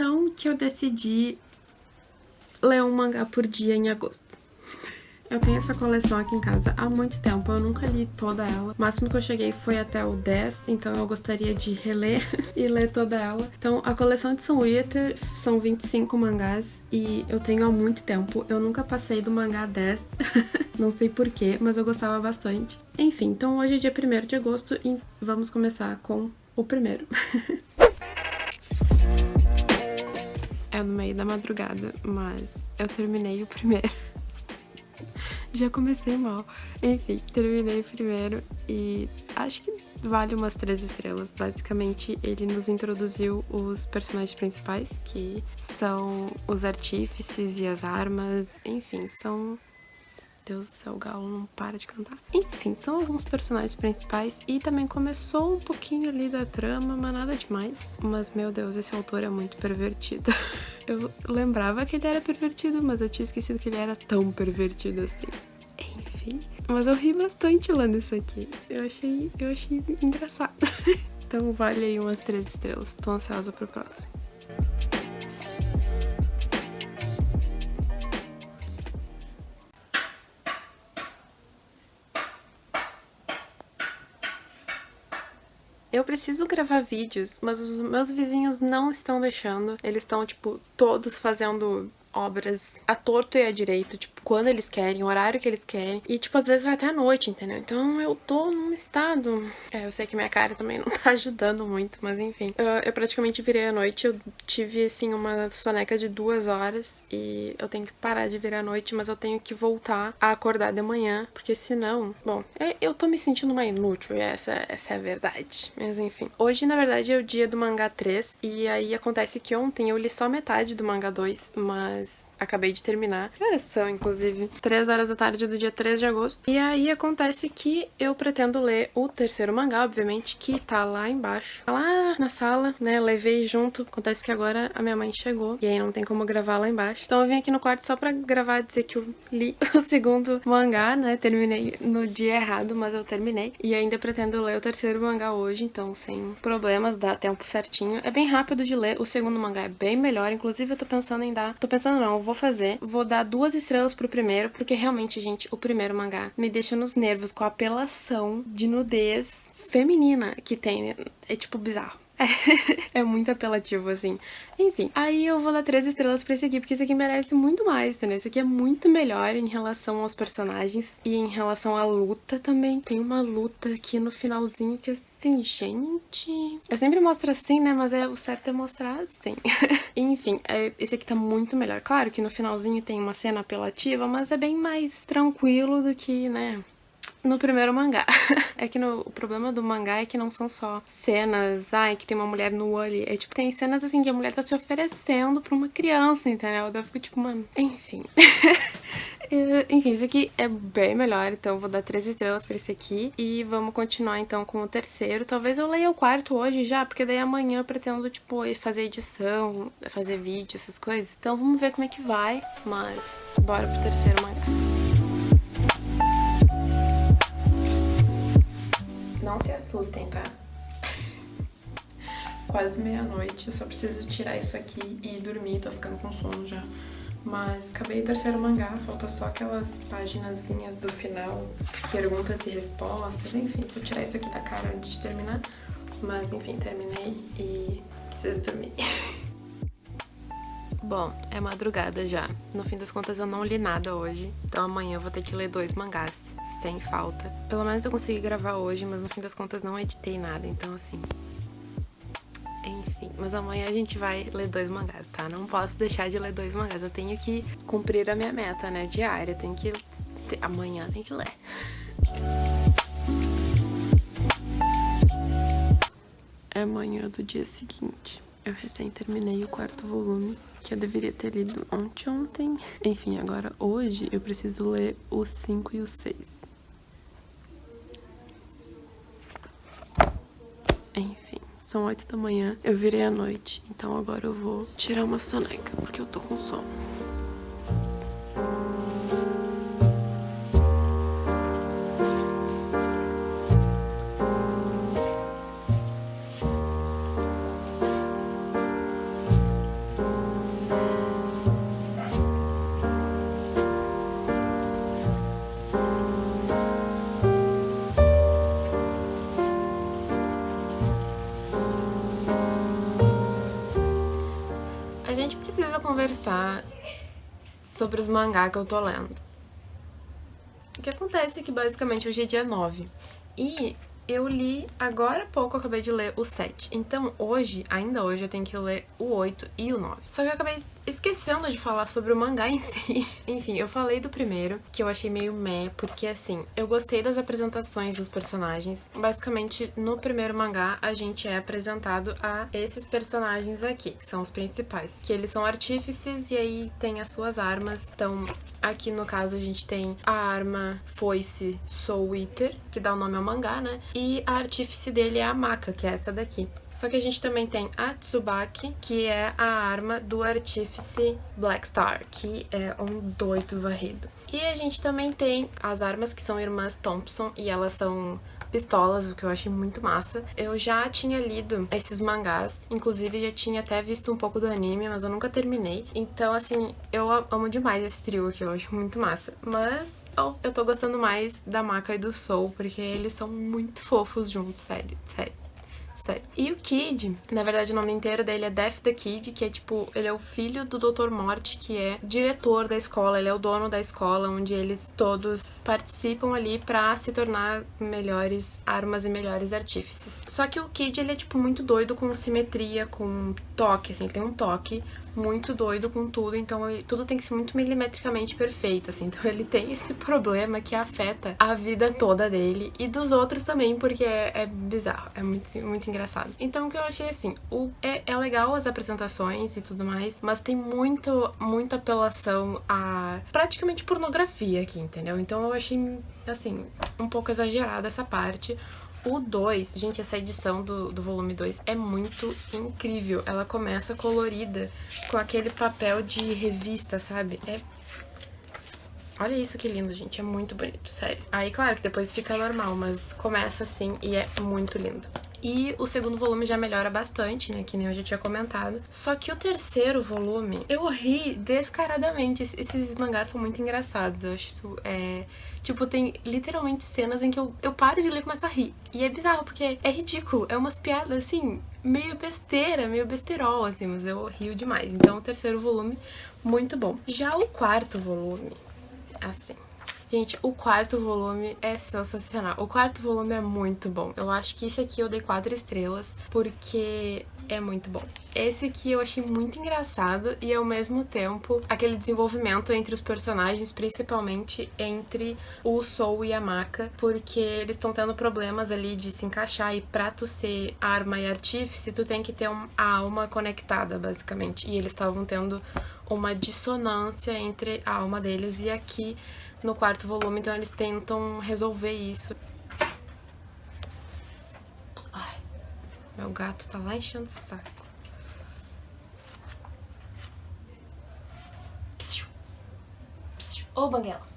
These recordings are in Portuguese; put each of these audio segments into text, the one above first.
então que eu decidi ler um mangá por dia em agosto. Eu tenho essa coleção aqui em casa há muito tempo, eu nunca li toda ela. O máximo que eu cheguei foi até o 10, então eu gostaria de reler e ler toda ela. Então, a coleção de Sunwither são 25 mangás e eu tenho há muito tempo. Eu nunca passei do mangá 10, não sei porquê, mas eu gostava bastante. Enfim, então hoje é dia 1º de agosto e vamos começar com o primeiro. É no meio da madrugada, mas eu terminei o primeiro. Já comecei mal. Enfim, terminei o primeiro e acho que vale umas 3 estrelas. Basicamente, ele nos introduziu os personagens principais, que são os artífices e as armas. Enfim, são... Deus do céu, o galo não para de cantar. Enfim, são alguns personagens principais e também começou um pouquinho ali da trama, mas nada demais. Mas, meu Deus, esse autor é muito pervertido. Eu lembrava que ele era pervertido, mas eu tinha esquecido que ele era tão pervertido assim. Enfim, mas eu ri bastante lendo isso aqui. Eu achei engraçado. Então vale aí umas 3 estrelas. Tô ansiosa pro próximo. Eu preciso gravar vídeos, mas os meus vizinhos não estão deixando. Eles estão, tipo, todos fazendo obras à torto e à direito, tipo, quando eles querem, o horário que eles querem. E, tipo, às vezes vai até à noite, entendeu? Então eu tô num estado... eu sei que minha cara também não tá ajudando muito, mas enfim. Eu praticamente virei à noite, eu tive, assim, uma soneca de 2 horas e eu tenho que parar de virar à noite, mas eu tenho que voltar a acordar de manhã, porque senão... Bom, eu tô me sentindo uma inútil, essa é a verdade. Mas enfim. Hoje, na verdade, é o dia do mangá 3, e aí acontece que ontem eu li só metade do mangá 2, mas acabei de terminar. Que horas são, inclusive? 3 horas da tarde do dia 3 de agosto. E aí acontece que eu pretendo ler o terceiro mangá, obviamente, que tá lá embaixo. Tá lá na sala, né? Levei junto. Acontece que agora a minha mãe chegou, e aí não tem como gravar lá embaixo. Então eu vim aqui no quarto só pra gravar e dizer que eu li o segundo mangá, né? Terminei no dia errado, mas eu terminei. E ainda pretendo ler o terceiro mangá hoje, então sem problemas, dá tempo certinho. É bem rápido de ler, o segundo mangá é bem melhor. Inclusive eu tô pensando em dar... eu vou dar 2 estrelas pro primeiro, porque realmente, gente, o primeiro mangá me deixa nos nervos com a apelação de nudez feminina que tem. É tipo bizarro. É muito apelativo, assim. Enfim, aí eu vou dar 3 estrelas pra esse aqui, porque esse aqui merece muito mais, entendeu? Esse aqui é muito melhor em relação aos personagens e em relação à luta também. Tem uma luta aqui no finalzinho que, assim, gente... Eu sempre mostro assim, né? Mas o certo é mostrar assim. Enfim, esse aqui tá muito melhor. Claro que no finalzinho tem uma cena apelativa, mas é bem mais tranquilo do que, né... no primeiro mangá. É que o problema do mangá é que não são só cenas, que tem uma mulher nua ali. É tipo, tem cenas assim que a mulher tá se oferecendo pra uma criança, entendeu? Daí eu fico tipo, mano, enfim. Enfim, esse aqui é bem melhor, então eu vou dar 3 estrelas pra esse aqui. E vamos continuar então com o terceiro. Talvez eu leia o quarto hoje já, porque daí amanhã eu pretendo, tipo, fazer edição, fazer vídeo, essas coisas. Então vamos ver como é que vai, mas bora pro terceiro mangá. Não se assustem, tá? Quase meia-noite, eu só preciso tirar isso aqui e dormir, tô ficando com sono já. Mas acabei o terceiro mangá, falta só aquelas paginazinhas do final, perguntas e respostas, enfim, vou tirar isso aqui da cara antes de terminar. Mas enfim, terminei e preciso dormir. Bom, é madrugada já. No fim das contas eu não li nada hoje, então amanhã eu vou ter que ler 2 mangás, sem falta. Pelo menos eu consegui gravar hoje, mas no fim das contas não editei nada, então assim... Enfim, mas amanhã a gente vai ler 2 mangás, tá? Não posso deixar de ler 2 mangás, eu tenho que cumprir a minha meta, né, diária, tenho que... amanhã tem que ler. É amanhã do dia seguinte. Eu recém terminei o 4º volume, que eu deveria ter lido ontem. Enfim, agora hoje eu preciso ler o 5 e o 6. Enfim, são 8 da manhã, eu virei à noite, então agora eu vou tirar uma soneca, porque eu tô com sono. gente precisa conversar sobre os mangá que eu tô lendo. O que acontece é que basicamente hoje é dia 9 e eu li agora há pouco, eu acabei de ler o 7. Então hoje, ainda hoje, eu tenho que ler o 8 e o 9. Só que eu acabei esquecendo de falar sobre o mangá em si. Enfim, eu falei do primeiro, que eu achei meio meh, porque assim, eu gostei das apresentações dos personagens. Basicamente, no primeiro mangá, a gente é apresentado a esses personagens aqui, que são os principais. Que eles são artífices e aí tem as suas armas. Então, aqui no caso, a gente tem a arma foice Soul Eater, que dá o nome ao mangá, né? E a artífice dele é a Maka, que é essa daqui. Só que a gente também tem a Tsubaki, que é a arma do artífice Black Star, que é um doido varrido. E a gente também tem as armas que são irmãs Thompson, e elas são pistolas, o que eu achei muito massa. Eu já tinha lido esses mangás, inclusive já tinha até visto um pouco do anime, mas eu nunca terminei. Então, assim, eu amo demais esse trio aqui, eu acho muito massa. Mas eu tô gostando mais da Maka e do Soul, porque eles são muito fofos juntos, sério, sério. E o Kid, na verdade o nome inteiro dele é Death the Kid, que é tipo, ele é o filho do Dr. Morte, que é diretor da escola, ele é o dono da escola, onde eles todos participam ali pra se tornar melhores armas e melhores artífices. Só que o Kid, ele é tipo muito doido com simetria, com toque, assim, ele tem um toque muito doido com tudo, então tudo tem que ser muito milimetricamente perfeito, assim. Então ele tem esse problema que afeta a vida toda dele e dos outros também, porque é bizarro, é muito, muito engraçado. Então o que eu achei assim, é legal as apresentações e tudo mais, mas tem muita apelação a praticamente pornografia aqui, entendeu? Então eu achei, assim, um pouco exagerada essa parte. O 2, gente, essa edição do volume 2 é muito incrível. Ela começa colorida, com aquele papel de revista, sabe? Olha isso que lindo, gente. É muito bonito, sério. Aí, claro que depois fica normal, mas começa assim e é muito lindo. E o segundo volume já melhora bastante, né? Que nem eu já tinha comentado. Só que o terceiro volume, eu ri descaradamente. Esses mangás são muito engraçados. Eu acho isso, tipo, tem literalmente cenas em que eu paro de ler e começo a rir. E é bizarro, porque é ridículo. É umas piadas, assim, meio besteira, meio besterol, assim. Mas eu rio demais. Então, o terceiro volume, muito bom. Já o quarto volume, assim... Gente, o quarto volume é sensacional. O quarto volume é muito bom. Eu acho que esse aqui eu dei 4 estrelas, porque é muito bom. Esse aqui eu achei muito engraçado e, ao mesmo tempo, aquele desenvolvimento entre os personagens, principalmente entre o Soul e a Maka, porque eles estão tendo problemas ali de se encaixar, e pra tu ser arma e artífice, tu tem que ter a alma conectada, basicamente. E eles estavam tendo uma dissonância entre a alma deles, e aqui no quarto volume, então eles tentam resolver isso. Ai, meu gato tá lá enchendo o saco. Ô, Banguela.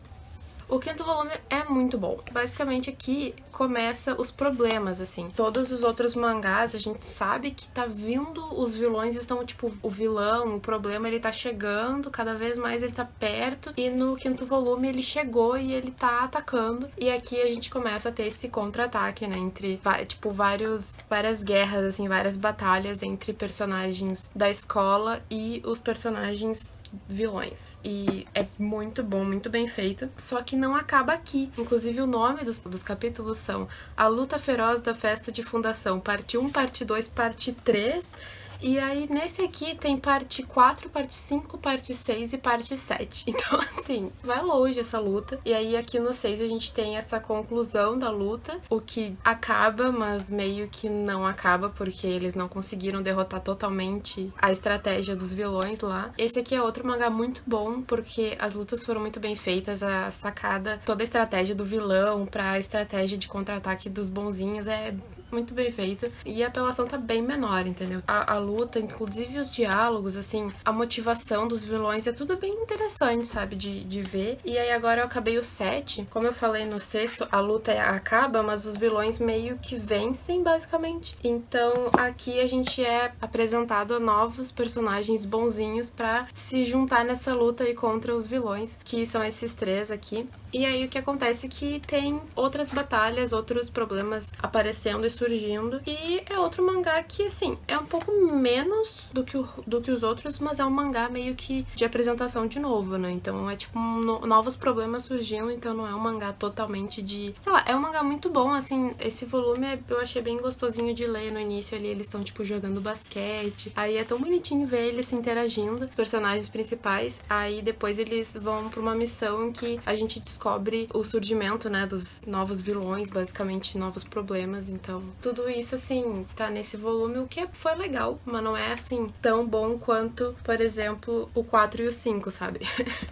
O quinto volume é muito bom. Basicamente aqui começa os problemas, assim. Todos os outros mangás, a gente sabe que tá vindo, os vilões estão, tipo, o vilão, o problema, ele tá chegando, cada vez mais ele tá perto, e no quinto volume ele chegou e ele tá atacando. E aqui a gente começa a ter esse contra-ataque, né, entre, tipo, várias guerras, assim, várias batalhas entre personagens da escola e os personagens vilões. E é muito bom, muito bem feito. Só que não acaba aqui. Inclusive o nome dos capítulos são A Luta Feroz da Festa de Fundação, parte 1, parte 2, parte 3. E aí, nesse aqui, tem parte 4, parte 5, parte 6 e parte 7. Então, assim, vai longe essa luta. E aí, aqui no 6, a gente tem essa conclusão da luta, o que acaba, mas meio que não acaba, porque eles não conseguiram derrotar totalmente a estratégia dos vilões lá. Esse aqui é outro mangá muito bom, porque as lutas foram muito bem feitas, a sacada, toda a estratégia do vilão pra estratégia de contra-ataque dos bonzinhos é muito bem feito, e a apelação tá bem menor, entendeu? A luta, inclusive os diálogos, assim, a motivação dos vilões, é tudo bem interessante, sabe, de ver. E aí agora eu acabei o 7, como eu falei no sexto, a luta acaba, mas os vilões meio que vencem, basicamente. Então aqui a gente é apresentado a novos personagens bonzinhos pra se juntar nessa luta aí contra os vilões, que são esses 3 aqui. E aí o que acontece é que tem outras batalhas, outros problemas aparecendo e surgindo. E é outro mangá que, assim, é um pouco menos do que os outros, mas é um mangá meio que de apresentação de novo, né? Então é tipo novos problemas surgindo, então não é um mangá totalmente de... Sei lá, é um mangá muito bom, assim, esse volume eu achei bem gostosinho de ler no início ali, eles estão tipo jogando basquete, aí é tão bonitinho ver eles se interagindo, os personagens principais, aí depois eles vão pra uma missão em que a gente descobre o surgimento, né, dos novos vilões, basicamente novos problemas, então tudo isso, assim, tá nesse volume, o que foi legal, mas não é, assim, tão bom quanto, por exemplo, o 4 e o 5, sabe?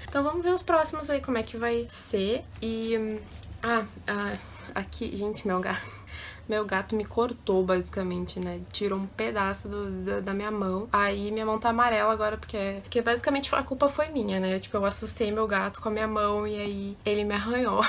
Então vamos ver os próximos aí, como é que vai ser, e... aqui, gente, meu gato me cortou, basicamente, né? Tirou um pedaço da minha mão. Aí minha mão tá amarela agora, porque basicamente a culpa foi minha, né? Eu assustei meu gato com a minha mão e aí ele me arranhou.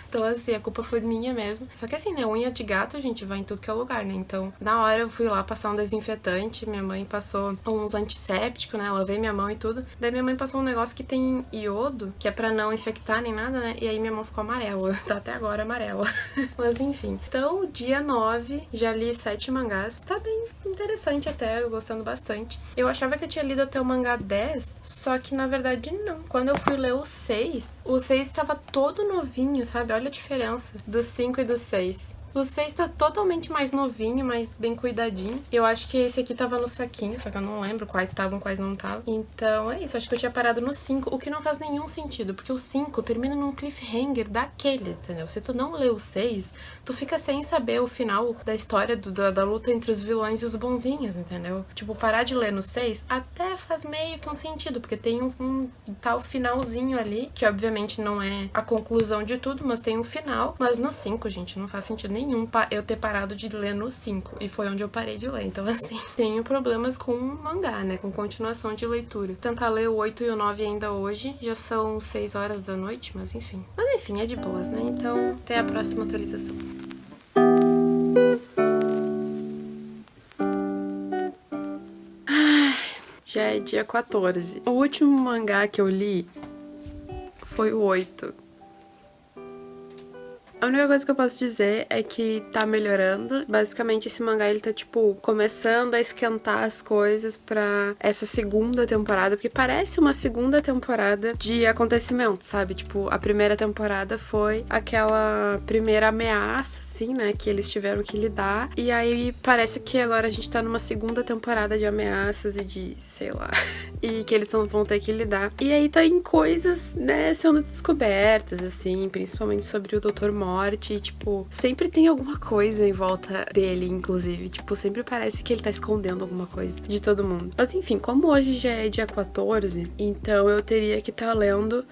Então, assim, a culpa foi minha mesmo. Só que assim, né? Unha de gato, gente, vai em tudo que é lugar, né? Então, na hora eu fui lá passar um desinfetante. Minha mãe passou uns antissépticos, né? Lavei minha mão e tudo. Daí minha mãe passou um negócio que tem iodo, que é pra não infectar nem nada, né? E aí minha mão ficou amarela. Tá até agora amarela. Mas enfim. Então, dia 9, já li 7 mangás, tá bem interessante até, eu gostando bastante. Eu achava que eu tinha lido até o mangá 10, só que na verdade não. Quando eu fui ler o 6 estava todo novinho, sabe? Olha a diferença do 5 e do 6. O 6 tá totalmente mais novinho, mais bem cuidadinho. Eu acho que esse aqui tava no saquinho, só que eu não lembro quais estavam, quais não estavam. Então é isso, acho que eu tinha parado no 5, o que não faz nenhum sentido, porque o 5 termina num cliffhanger daqueles, entendeu? Se tu não lê o 6, tu fica sem saber o final da história da luta entre os vilões e os bonzinhos, entendeu? Tipo, parar de ler no 6 até faz meio que um sentido, porque tem um tal finalzinho ali, que obviamente não é a conclusão de tudo, mas tem um final. Mas no 5, gente, não faz sentido nenhum eu ter parado de ler no 5, e foi onde eu parei de ler. Então, assim, tenho problemas com mangá, né? Com continuação de leitura. Vou tentar ler o 8 e o 9 ainda hoje. Já são 6 horas da noite, mas enfim. Mas enfim, é de boas, né? Então, até a próxima atualização. Já é dia 14. O último mangá que eu li foi o 8. A única coisa que eu posso dizer é que tá melhorando. Basicamente, esse mangá, ele tá, tipo, começando a esquentar as coisas pra essa segunda temporada, porque parece uma segunda temporada de acontecimentos, sabe? Tipo, a primeira temporada foi aquela primeira ameaça, assim, né, que eles tiveram que lidar, e aí parece que agora a gente tá numa segunda temporada de ameaças e de, sei lá, e que eles vão ter que lidar. E aí tá em coisas, né, sendo descobertas, assim, principalmente sobre o Dr. Morte, e, tipo, sempre tem alguma coisa em volta dele, inclusive, tipo, sempre parece que ele tá escondendo alguma coisa de todo mundo. Mas enfim, como hoje já é dia 14, então eu teria que estar lendo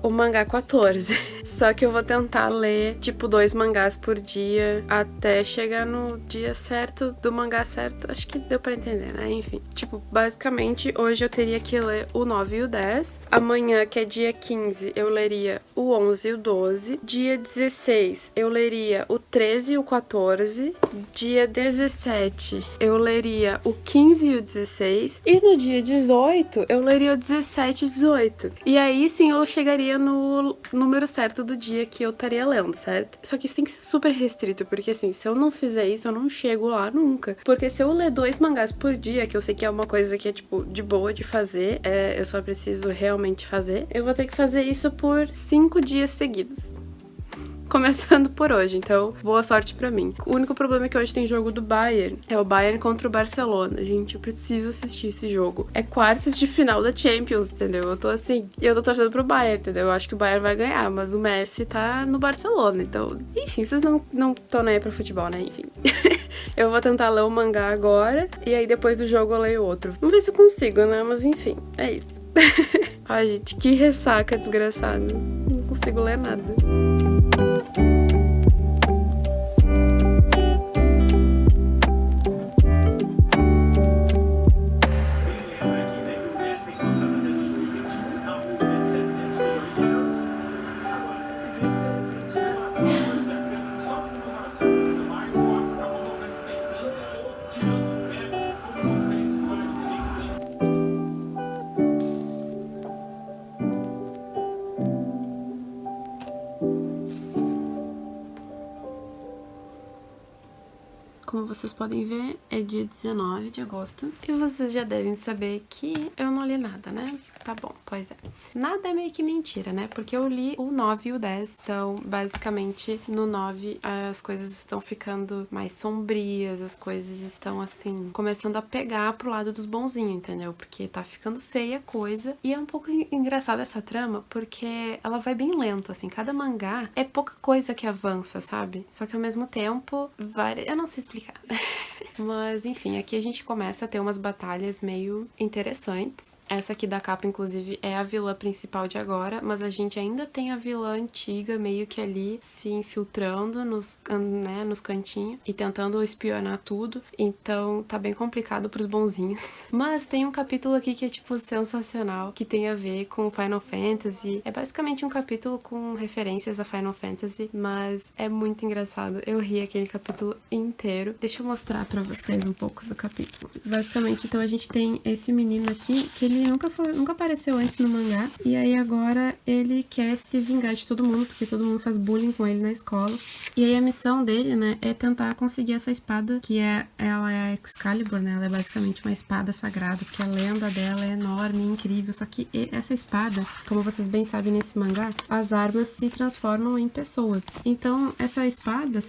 o mangá 14. Só que eu vou tentar ler, tipo, 2 mangás por dia até chegar no dia certo do mangá certo. Acho que deu pra entender, né? Enfim. Tipo, basicamente, hoje eu teria que ler o 9 e o 10. Amanhã, que é dia 15, eu leria o 11 e o 12. Dia 16, eu leria o 13 e o 14. Dia 17, eu leria o 15 e o 16. E no dia 18, eu leria o 17 e 18. E aí, sim, eu chegaria no número certo do dia que eu estaria lendo, certo? Só que isso tem que ser super restrito, porque assim, se eu não fizer isso, eu não chego lá nunca. Porque se eu ler 2 mangás por dia, que eu sei que é uma coisa que é, tipo, de boa de fazer, eu só preciso realmente fazer, eu vou ter que fazer isso por 5 dias seguidos. Começando por hoje, então boa sorte pra mim. O único problema é que hoje tem jogo do Bayern. É o Bayern contra o Barcelona. Gente, eu preciso assistir esse jogo. É quartas de final da Champions, entendeu? Eu tô assim, eu tô torcendo pro Bayern, entendeu? Eu acho que o Bayern vai ganhar, mas o Messi tá no Barcelona, então... Enfim, vocês não estão nem aí pra futebol, né? Enfim. Eu vou tentar ler o mangá agora, e aí depois do jogo eu leio outro. Vamos ver se eu consigo, né? Mas enfim, é isso. Ai, gente, que ressaca desgraçada. Não consigo ler nada. vocês podem ver, é dia 19 de agosto. E vocês já devem saber que eu não li nada, né? Tá bom, pois é. Nada é meio que mentira, né? Porque eu li o 9 e o 10. Então, basicamente, no 9 as coisas estão ficando mais sombrias, as coisas estão, assim, começando a pegar pro lado dos bonzinhos, entendeu? Porque tá ficando feia a coisa. E é um pouco engraçada essa trama, porque ela vai bem lento, assim. Cada mangá é pouca coisa que avança, sabe? Só que ao mesmo tempo, várias... Eu não sei explicar. Mas, enfim, aqui a gente começa a ter umas batalhas meio interessantes. Essa aqui da capa, inclusive, é a vilã principal de agora, mas a gente ainda tem a vilã antiga meio que ali se infiltrando nos cantinhos e tentando espionar tudo. Então, tá bem complicado pros bonzinhos. Mas tem um capítulo aqui que é, tipo, sensacional, que tem a ver com Final Fantasy. É basicamente um capítulo com referências a Final Fantasy, mas é muito engraçado. Eu ri aquele capítulo inteiro. Deixa eu mostrar pra vocês um pouco do capítulo. Basicamente, então, a gente tem esse menino aqui, que ele nunca apareceu antes no mangá, e aí agora ele quer se vingar de todo mundo, porque todo mundo faz bullying com ele na escola. E aí a missão dele, né, é tentar conseguir essa espada, ela é a Excalibur, né, ela é basicamente uma espada sagrada, porque a lenda dela é enorme, incrível, só que essa espada, como vocês bem sabem nesse mangá, as armas se transformam em pessoas. Então, essa espada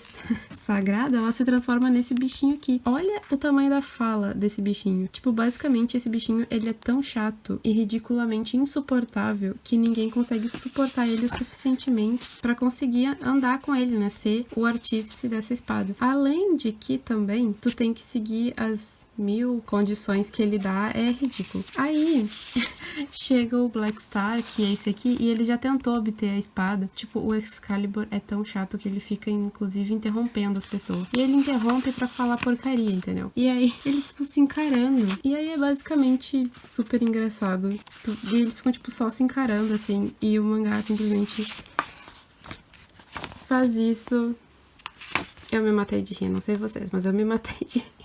sagrada, ela se transforma nesse bichinho aqui. Olha o tamanho da fala desse bichinho. Tipo, basicamente, esse bichinho, ele é tão chato e ridiculamente insuportável que ninguém consegue suportar ele o suficientemente pra conseguir andar com ele, né? Ser o artífice dessa espada. Além de que também tu tem que seguir as 1000 condições que ele dá, é ridículo. Aí chega o Black Star, que é esse aqui, e ele já tentou obter a espada. Tipo, o Excalibur é tão chato que ele fica, inclusive, interrompendo as pessoas. E ele interrompe pra falar porcaria, entendeu? E aí eles ficam se encarando. E aí é basicamente super engraçado. E eles ficam, tipo, só se encarando, assim. E o mangá simplesmente faz isso. Eu me matei de rir, não sei vocês, mas eu me matei de rir.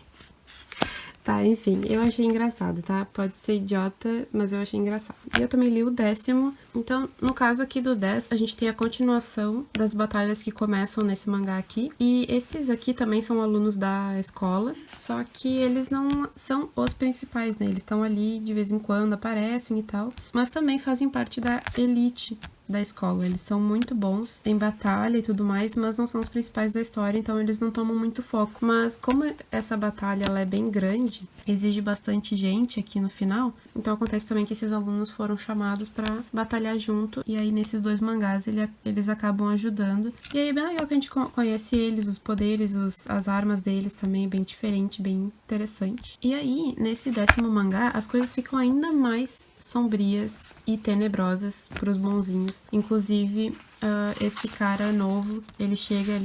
Tá, enfim, eu achei engraçado, tá? Pode ser idiota, mas eu achei engraçado. E eu também li o 10º. Então, no caso aqui do 10, a gente tem a continuação das batalhas que começam nesse mangá aqui. E esses aqui também são alunos da escola, só que eles não são os principais, né? Eles estão ali, de vez em quando aparecem e tal, mas também fazem parte da elite da escola. Eles são muito bons em batalha e tudo mais, mas não são os principais da história, então eles não tomam muito foco. Mas como essa batalha ela é bem grande, exige bastante gente aqui no final, então acontece também que esses alunos foram chamados pra batalhar junto, e aí nesses dois mangás eles acabam ajudando. E aí é bem legal que a gente conhece eles, os poderes, as armas deles também, bem diferente, bem interessante. E aí, nesse 10º mangá, as coisas ficam ainda mais sombrias e tenebrosas pros bonzinhos. Inclusive, esse cara novo, ele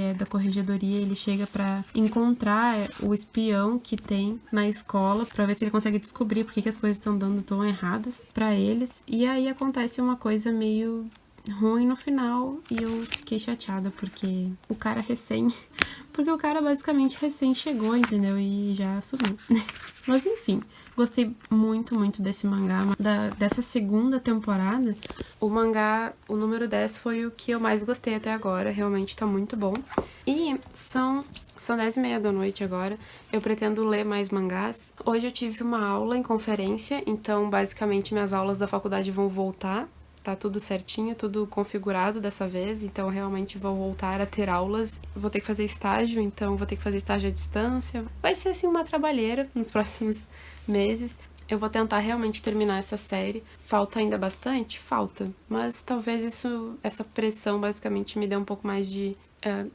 é da corregedoria, ele chega pra encontrar o espião que tem na escola, pra ver se ele consegue descobrir por que as coisas estão dando tão erradas pra eles. E aí acontece uma coisa meio ruim no final, e eu fiquei chateada, porque o cara basicamente recém chegou, entendeu? E já sumiu. Mas enfim, gostei muito, muito desse mangá, dessa segunda temporada. O mangá, o número 10, foi o que eu mais gostei até agora, realmente tá muito bom. E são 10h30 da noite agora, eu pretendo ler mais mangás. Hoje eu tive uma aula em conferência, então basicamente minhas aulas da faculdade vão voltar. Tá tudo certinho, tudo configurado dessa vez, então realmente vou voltar a ter aulas. Vou ter que fazer estágio, então vou ter que fazer estágio à distância. Vai ser assim uma trabalheira nos próximos meses. Eu vou tentar realmente terminar essa série. Falta ainda bastante? Falta. Mas talvez essa pressão basicamente me dê um pouco mais de,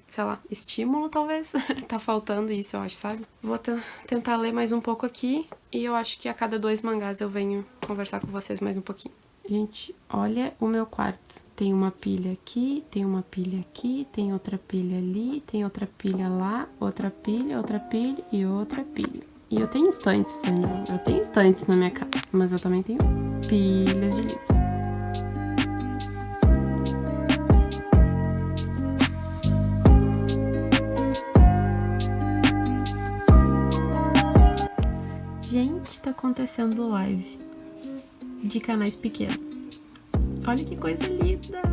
sei lá, estímulo talvez. Tá faltando isso, eu acho, sabe? Vou tentar ler mais um pouco aqui, e eu acho que a cada 2 mangás eu venho conversar com vocês mais um pouquinho. Gente, olha o meu quarto. Tem uma pilha aqui, tem uma pilha aqui, tem outra pilha ali, tem outra pilha lá, outra pilha e outra pilha. E eu tenho estantes, entendeu? Eu tenho estantes na minha casa, mas eu também tenho pilhas de livros. Gente, tá acontecendo live de canais pequenos. Olha que coisa linda!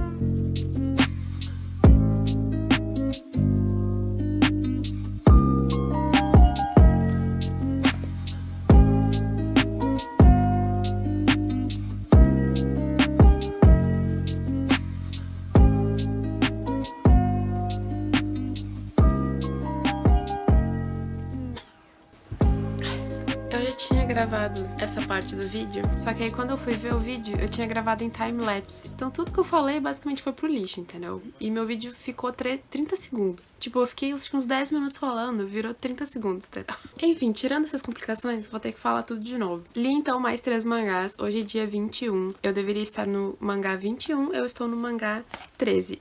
parte do vídeo, só que aí quando eu fui ver o vídeo, eu tinha gravado em time-lapse. Então tudo que eu falei basicamente foi pro lixo, entendeu? E meu vídeo ficou 30 segundos. Tipo, eu fiquei acho que uns 10 minutos falando, virou 30 segundos, entendeu? Enfim, tirando essas complicações, vou ter que falar tudo de novo. Li então mais 3 mangás, hoje é dia 21. Eu deveria estar no mangá 21, eu estou no mangá 13.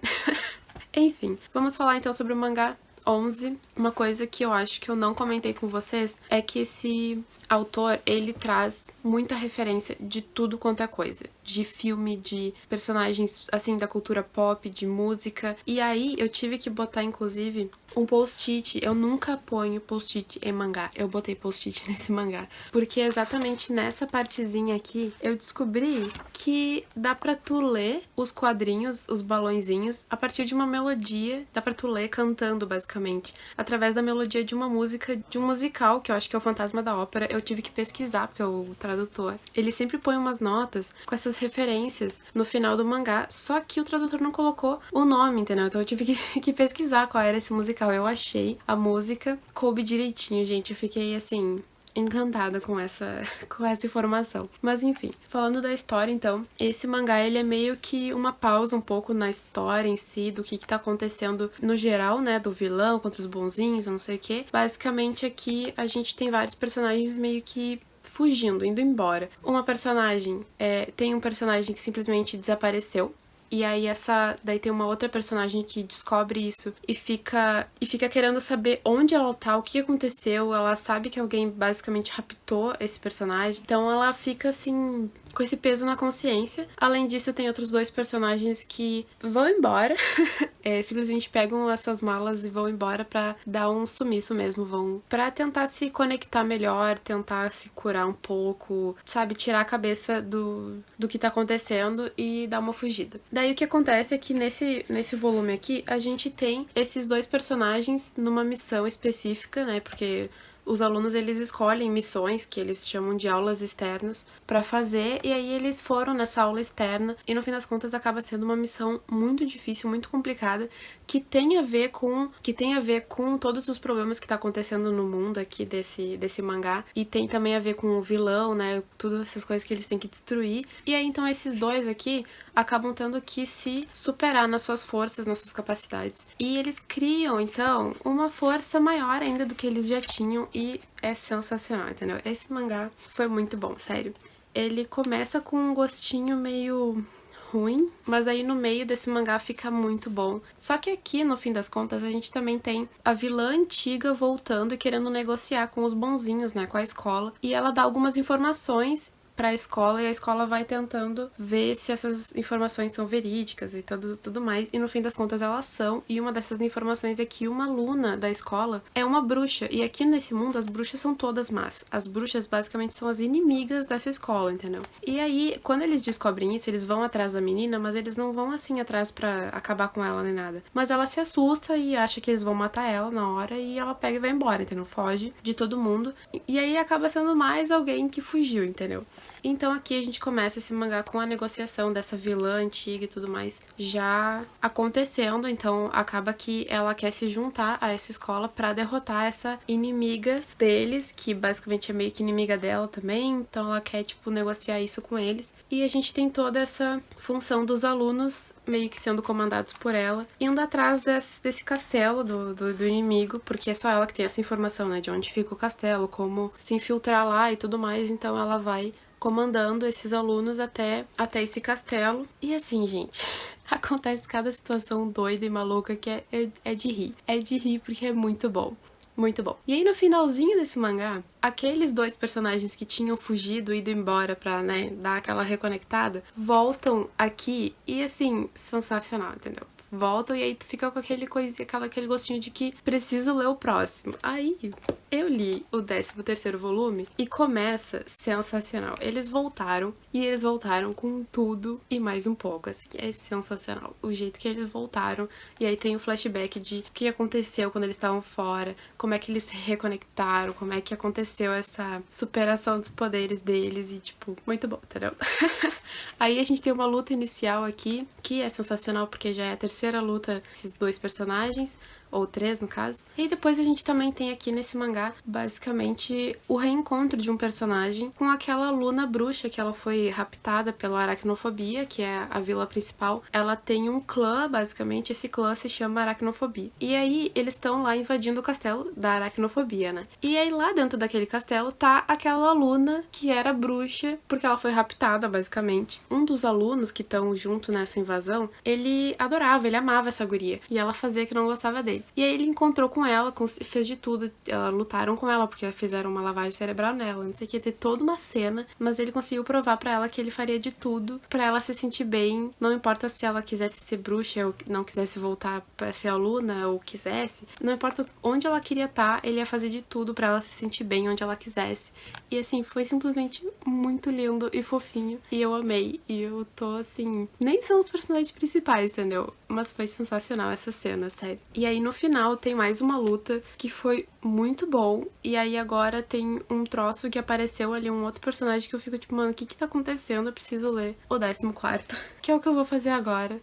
Enfim, vamos falar então sobre o mangá 11. Uma coisa que eu acho que eu não comentei com vocês é que esse autor, ele traz muita referência de tudo quanto é coisa. De filme, de personagens, assim, da cultura pop, de música. E aí, eu tive que botar, inclusive, um post-it. Eu nunca ponho post-it em mangá. Eu botei post-it nesse mangá. Porque exatamente nessa partezinha aqui, eu descobri que dá pra tu ler os quadrinhos, os balõezinhos, a partir de uma melodia. Dá pra tu ler cantando, basicamente. Através da melodia de uma música, de um musical, que eu acho que é o Fantasma da Ópera. Eu tive que pesquisar, porque o tradutor, ele sempre põe umas notas com essas referências no final do mangá, só que o tradutor não colocou o nome, entendeu? Então eu tive que pesquisar qual era esse musical. Eu achei a música, coube direitinho, gente. Eu fiquei, assim, encantada com essa informação. Mas enfim, falando da história, então, esse mangá, ele é meio que uma pausa um pouco na história em si, do que tá acontecendo no geral, né, do vilão contra os bonzinhos, eu não sei o que. Basicamente aqui a gente tem vários personagens meio que fugindo, indo embora. Tem um personagem que simplesmente desapareceu. E aí daí tem uma outra personagem que descobre isso e fica querendo saber onde ela tá, o que aconteceu. Ela sabe que alguém basicamente raptou esse personagem. Então ela fica assim, com esse peso na consciência. Além disso, tem outros 2 personagens que vão embora. Simplesmente pegam essas malas e vão embora pra dar um sumiço mesmo. Vão pra tentar se conectar melhor, tentar se curar um pouco, sabe? Tirar a cabeça do que tá acontecendo e dar uma fugida. Daí o que acontece é que nesse volume aqui, a gente tem esses 2 personagens numa missão específica, né? Porque os alunos, eles escolhem missões, que eles chamam de aulas externas, pra fazer, e aí eles foram nessa aula externa, e no fim das contas acaba sendo uma missão muito difícil, muito complicada, que tem a ver com todos os problemas que tá acontecendo no mundo aqui desse mangá, e tem também a ver com o vilão, né, todas essas coisas que eles têm que destruir. E aí então esses 2 aqui acabam tendo que se superar nas suas forças, nas suas capacidades. E eles criam, então, uma força maior ainda do que eles já tinham, e é sensacional, entendeu? Esse mangá foi muito bom, sério. Ele começa com um gostinho meio ruim, mas aí no meio desse mangá fica muito bom. Só que aqui, no fim das contas, a gente também tem a vilã antiga voltando e querendo negociar com os bonzinhos, né, com a escola. E ela dá algumas informações pra escola, e a escola vai tentando ver se essas informações são verídicas e tudo mais, e no fim das contas elas são. E uma dessas informações é que uma aluna da escola é uma bruxa, e aqui nesse mundo as bruxas são todas más. As bruxas basicamente são as inimigas dessa escola, entendeu? E aí, quando eles descobrem isso, eles vão atrás da menina, mas eles não vão assim atrás pra acabar com ela nem nada. Mas ela se assusta e acha que eles vão matar ela na hora, e ela pega e vai embora, entendeu? Foge de todo mundo, e aí acaba sendo mais alguém que fugiu, entendeu? Então aqui a gente começa esse mangá com a negociação dessa vilã antiga e tudo mais já acontecendo. Então acaba que ela quer se juntar a essa escola pra derrotar essa inimiga deles, que basicamente é meio que inimiga dela também. Então ela quer, tipo, negociar isso com eles. E a gente tem toda essa função dos alunos meio que sendo comandados por ela, indo atrás desse castelo do inimigo, porque é só ela que tem essa informação, né, de onde fica o castelo, como se infiltrar lá e tudo mais. Então ela vai comandando esses alunos até esse castelo. E assim, gente, acontece cada situação doida e maluca que é de rir. É de rir porque é muito bom. Muito bom. E aí no finalzinho desse mangá, aqueles 2 personagens que tinham fugido e ido embora pra, né, dar aquela reconectada, voltam aqui e assim, sensacional, entendeu? Voltam e aí tu fica com aquele gostinho de que preciso ler o próximo. Aí eu li o 13º volume e começa sensacional. Eles voltaram e eles voltaram com tudo e mais um pouco, assim. É sensacional o jeito que eles voltaram. E aí tem o flashback de o que aconteceu quando eles estavam fora, como é que eles se reconectaram, como é que aconteceu essa superação dos poderes deles e, tipo, muito bom, entendeu? Aí a gente tem uma luta inicial aqui, que é sensacional porque já é a terceira luta desses 2 personagens, ou 3 no caso. E depois a gente também tem aqui nesse mangá, basicamente, o reencontro de um personagem com aquela Luna bruxa que ela foi raptada pela aracnofobia, que é a vila principal. Ela tem um clã, basicamente, esse clã se chama Aracnofobia. E aí eles estão lá invadindo o castelo da aracnofobia, né? E aí lá dentro daquele castelo tá aquela Luna que era bruxa, porque ela foi raptada, basicamente. Um dos alunos que estão junto nessa invasão, ele adorava, ele amava essa guria. E ela fazia que não gostava dele. E aí ele encontrou com ela, fez de tudo, lutaram com ela, porque fizeram uma lavagem cerebral nela, não sei o que, ter toda uma cena, mas ele conseguiu provar pra ela que ele faria de tudo pra ela se sentir bem, não importa se ela quisesse ser bruxa ou não quisesse voltar pra ser aluna ou quisesse, não importa onde ela queria estar, ele ia fazer de tudo pra ela se sentir bem onde ela quisesse. E assim, foi simplesmente muito lindo e fofinho, e eu amei, e eu tô assim, nem são os personagens principais, entendeu? Mas foi sensacional essa cena, sério. E aí no final tem mais uma luta que foi muito bom, e aí agora tem um troço que apareceu ali, um outro personagem que eu fico tipo, mano, o que tá acontecendo? Eu preciso ler o 14º, que é o que eu vou fazer agora,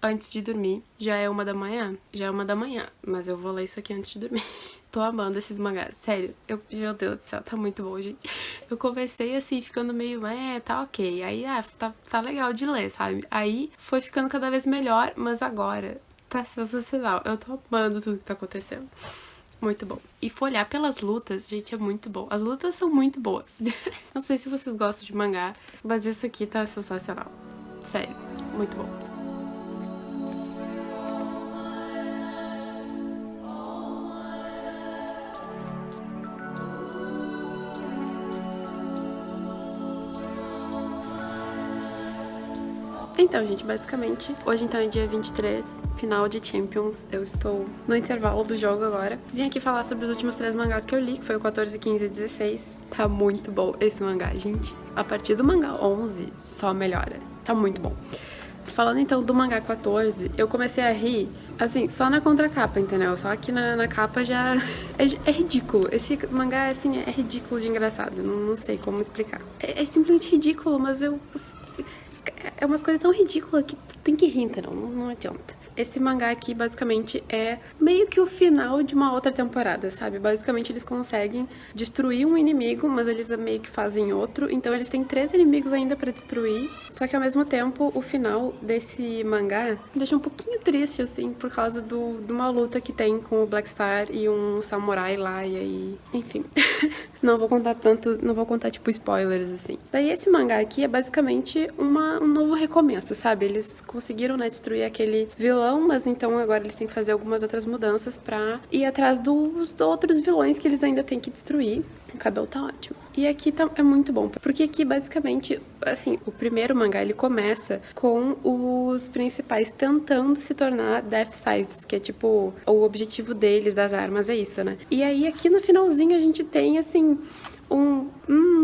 antes de dormir. Já é 1 da manhã? Já é 1 da manhã, mas eu vou ler isso aqui antes de dormir. Tô amando esses mangás, sério, meu Deus do céu, tá muito bom, gente. Eu comecei assim, ficando meio, tá ok, aí tá legal de ler, sabe? Aí foi ficando cada vez melhor, mas agora tá sensacional, eu tô amando tudo que tá acontecendo. Muito bom. E folhear pelas lutas, gente, é muito bom. As lutas são muito boas. Não sei se vocês gostam de mangá, mas isso aqui tá sensacional. Sério, muito bom. Então, gente, basicamente, hoje então é dia 23, final de Champions. Eu estou no intervalo do jogo agora. Vim aqui falar sobre os últimos 3 mangás que eu li, que foi o 14, 15 e 16. Tá muito bom esse mangá, gente. A partir do mangá 11, só melhora. Tá muito bom. Falando então do mangá 14, eu comecei a rir, assim, só na contracapa, entendeu? Só que na capa já é ridículo. Esse mangá, assim, é ridículo de engraçado. Não sei como explicar. É simplesmente ridículo, mas é umas coisas tão ridículas que tu tem que rir, entendeu? Não adianta. Esse mangá aqui, basicamente, é meio que o final de uma outra temporada, sabe? Basicamente, eles conseguem destruir um inimigo, mas eles meio que fazem outro. Então, eles têm 3 inimigos ainda pra destruir. Só que, ao mesmo tempo, o final desse mangá deixa um pouquinho triste, assim, por causa de uma luta que tem com o Black Star e um samurai lá, e aí... Enfim. Não vou contar tanto, não vou contar, tipo, spoilers, assim. Daí, esse mangá aqui é basicamente um novo recomeço, sabe? Eles conseguiram, né, destruir aquele vilão, mas então agora eles têm que fazer algumas outras mudanças pra ir atrás dos outros vilões que eles ainda têm que destruir. O cabelo tá ótimo. E aqui é muito bom, porque aqui, basicamente, assim, o primeiro mangá, ele começa com os principais tentando se tornar Death Scythes, que é, tipo, o objetivo deles, das armas, é isso, né? E aí, aqui no finalzinho, a gente tem, assim...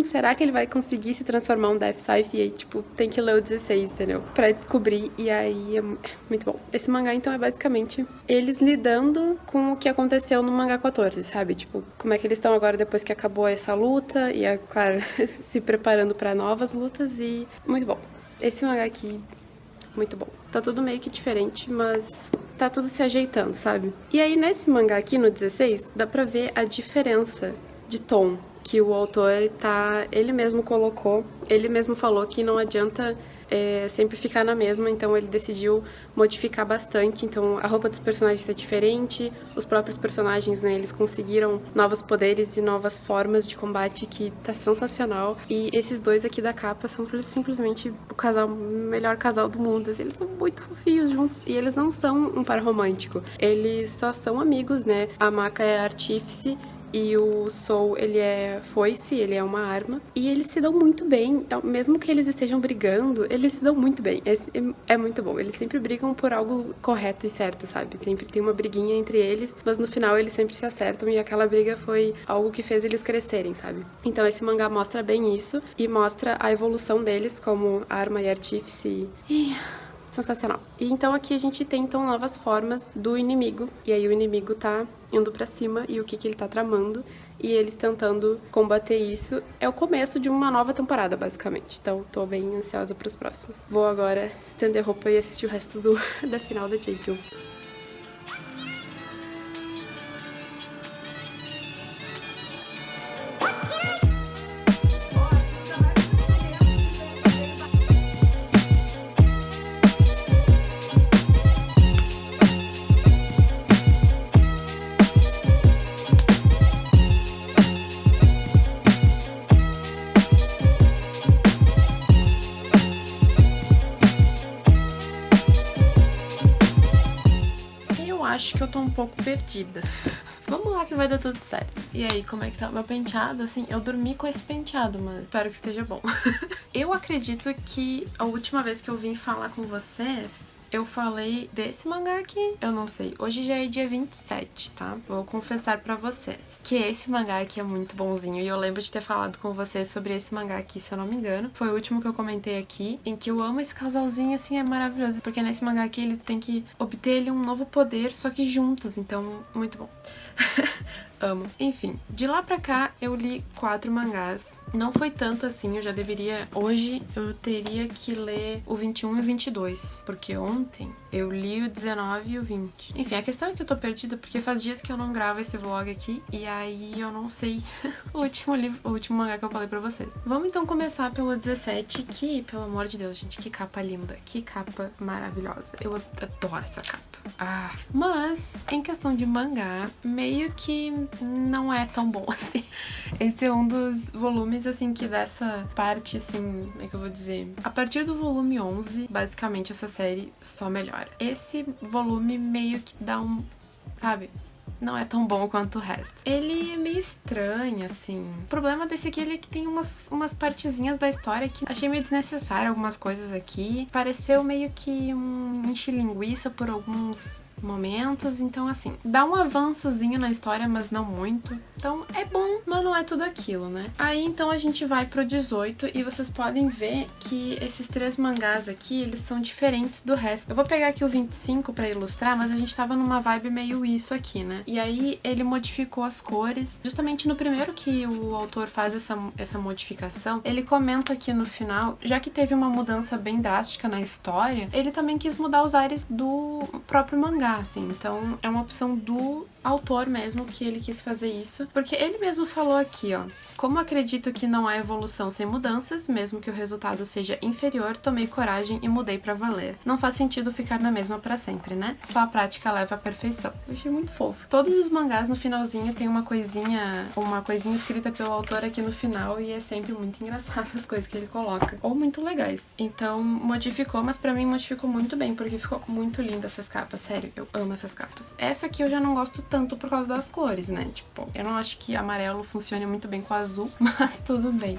será que ele vai conseguir se transformar um Death Scythe? E aí, tipo, tem que ler o 16, entendeu? Pra descobrir, e aí é muito bom. Esse mangá, então, é basicamente eles lidando com o que aconteceu no mangá 14, sabe? Tipo, como é que eles estão agora depois que acabou essa luta, e, é claro, se preparando pra novas lutas, e muito bom. Esse mangá aqui, muito bom. Tá tudo meio que diferente, mas tá tudo se ajeitando, sabe? E aí, nesse mangá aqui, no 16, dá pra ver a diferença de tom que o autor ele mesmo colocou, ele mesmo falou que não adianta sempre ficar na mesma, então ele decidiu modificar bastante. Então a roupa dos personagens está diferente, os próprios personagens, né, eles conseguiram novos poderes e novas formas de combate que tá sensacional. E esses dois aqui da capa são simplesmente o melhor casal do mundo. Eles são muito fofinhos juntos e eles não são um par romântico, eles só são amigos, né? A Maka é artífice e o Soul, ele é foice, ele é uma arma. E eles se dão muito bem. Mesmo que eles estejam brigando, eles se dão muito bem. É muito bom. Eles sempre brigam por algo correto e certo, sabe? Sempre tem uma briguinha entre eles, mas no final eles sempre se acertam e aquela briga foi algo que fez eles crescerem, sabe? Então esse mangá mostra bem isso e mostra a evolução deles como arma e artífice. Sensacional. E então aqui a gente tem então novas formas do inimigo. E aí o inimigo tá indo pra cima e o que ele tá tramando. E eles tentando combater isso. É o começo de uma nova temporada, basicamente. Então tô bem ansiosa pros próximos. Vou agora estender roupa e assistir o resto da final da Champions. acho que eu tô um pouco perdida. Vamos lá que vai dar tudo certo. E aí, como é que tá o meu penteado? Assim, eu dormi com esse penteado, mas espero que esteja bom. Eu acredito que a última vez que eu vim falar com vocês, eu falei desse mangá aqui. Eu não sei. Hoje já é dia 27, tá? Vou confessar pra vocês que esse mangá aqui é muito bonzinho. E eu lembro de ter falado com vocês sobre esse mangá aqui, se eu não me engano. Foi o último que eu comentei aqui, em que eu amo esse casalzinho, assim, é maravilhoso. Porque nesse mangá aqui eles têm que obter ele um novo poder, só que juntos. Então, muito bom. Amo. Enfim, de lá pra cá eu li 4 mangás. Não foi tanto assim, eu já deveria... Hoje eu teria que ler o 21 e o 22, porque ontem eu li o 19 e o 20. Enfim, a questão é que eu tô perdida porque faz dias que eu não gravo esse vlog aqui e aí eu não sei o último mangá que eu falei pra vocês. Vamos então começar pelo 17, que, pelo amor de Deus, gente, que capa linda, que capa maravilhosa. Eu adoro essa capa. Mas, em questão de mangá, meio que não é tão bom assim. Esse é um dos volumes, assim, que dessa parte, assim, como é que eu vou dizer? A partir do volume 11, basicamente, essa série só melhora. Esse volume meio que dá um, sabe? Não é tão bom quanto o resto. Ele é meio estranho, assim. O problema desse aqui é que tem umas partezinhas da história que achei meio desnecessário, algumas coisas aqui. Pareceu meio que um enche-linguiça por alguns momentos, então assim, dá um avançozinho na história, mas não muito. Então é bom, mas não é tudo aquilo, né? Aí então a gente vai pro 18 e vocês podem ver que esses 3 mangás aqui, eles são diferentes do resto. Eu vou pegar aqui o 25 pra ilustrar, mas a gente tava numa vibe meio isso aqui, né? E aí ele modificou as cores. Justamente no primeiro que o autor faz essa modificação, ele comenta aqui no final, já que teve uma mudança bem drástica na história, ele também quis mudar os ares do próprio mangá, assim. Então é uma opção do autor mesmo que ele quis fazer isso, porque ele mesmo falou aqui, ó: como acredito que não há evolução sem mudanças, mesmo que o resultado seja inferior, tomei coragem e mudei pra valer. Não faz sentido ficar na mesma pra sempre, né? Só a prática leva à perfeição. Eu achei muito fofo. Todos os mangás no finalzinho tem uma coisinha escrita pelo autor aqui no final e é sempre muito engraçado as coisas que ele coloca, ou muito legais. Então modificou, mas pra mim modificou muito bem, porque ficou muito linda essas capas, sério, eu amo essas capas. Essa aqui eu já não gosto tanto por causa das cores, né? Tipo, eu não acho que amarelo funcione muito bem com azul, mas tudo bem.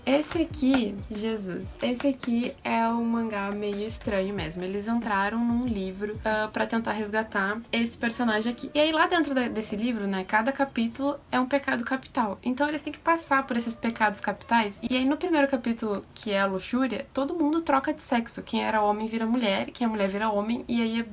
Esse aqui, Jesus, esse aqui é um mangá meio estranho mesmo. Eles entraram num livro pra tentar resgatar esse personagem aqui. E aí lá dentro desse livro, né, cada capítulo é um pecado capital. Então eles têm que passar por esses pecados capitais. E aí no primeiro capítulo, que é a luxúria, todo mundo troca de sexo. Quem era homem vira mulher, quem é mulher vira homem. E aí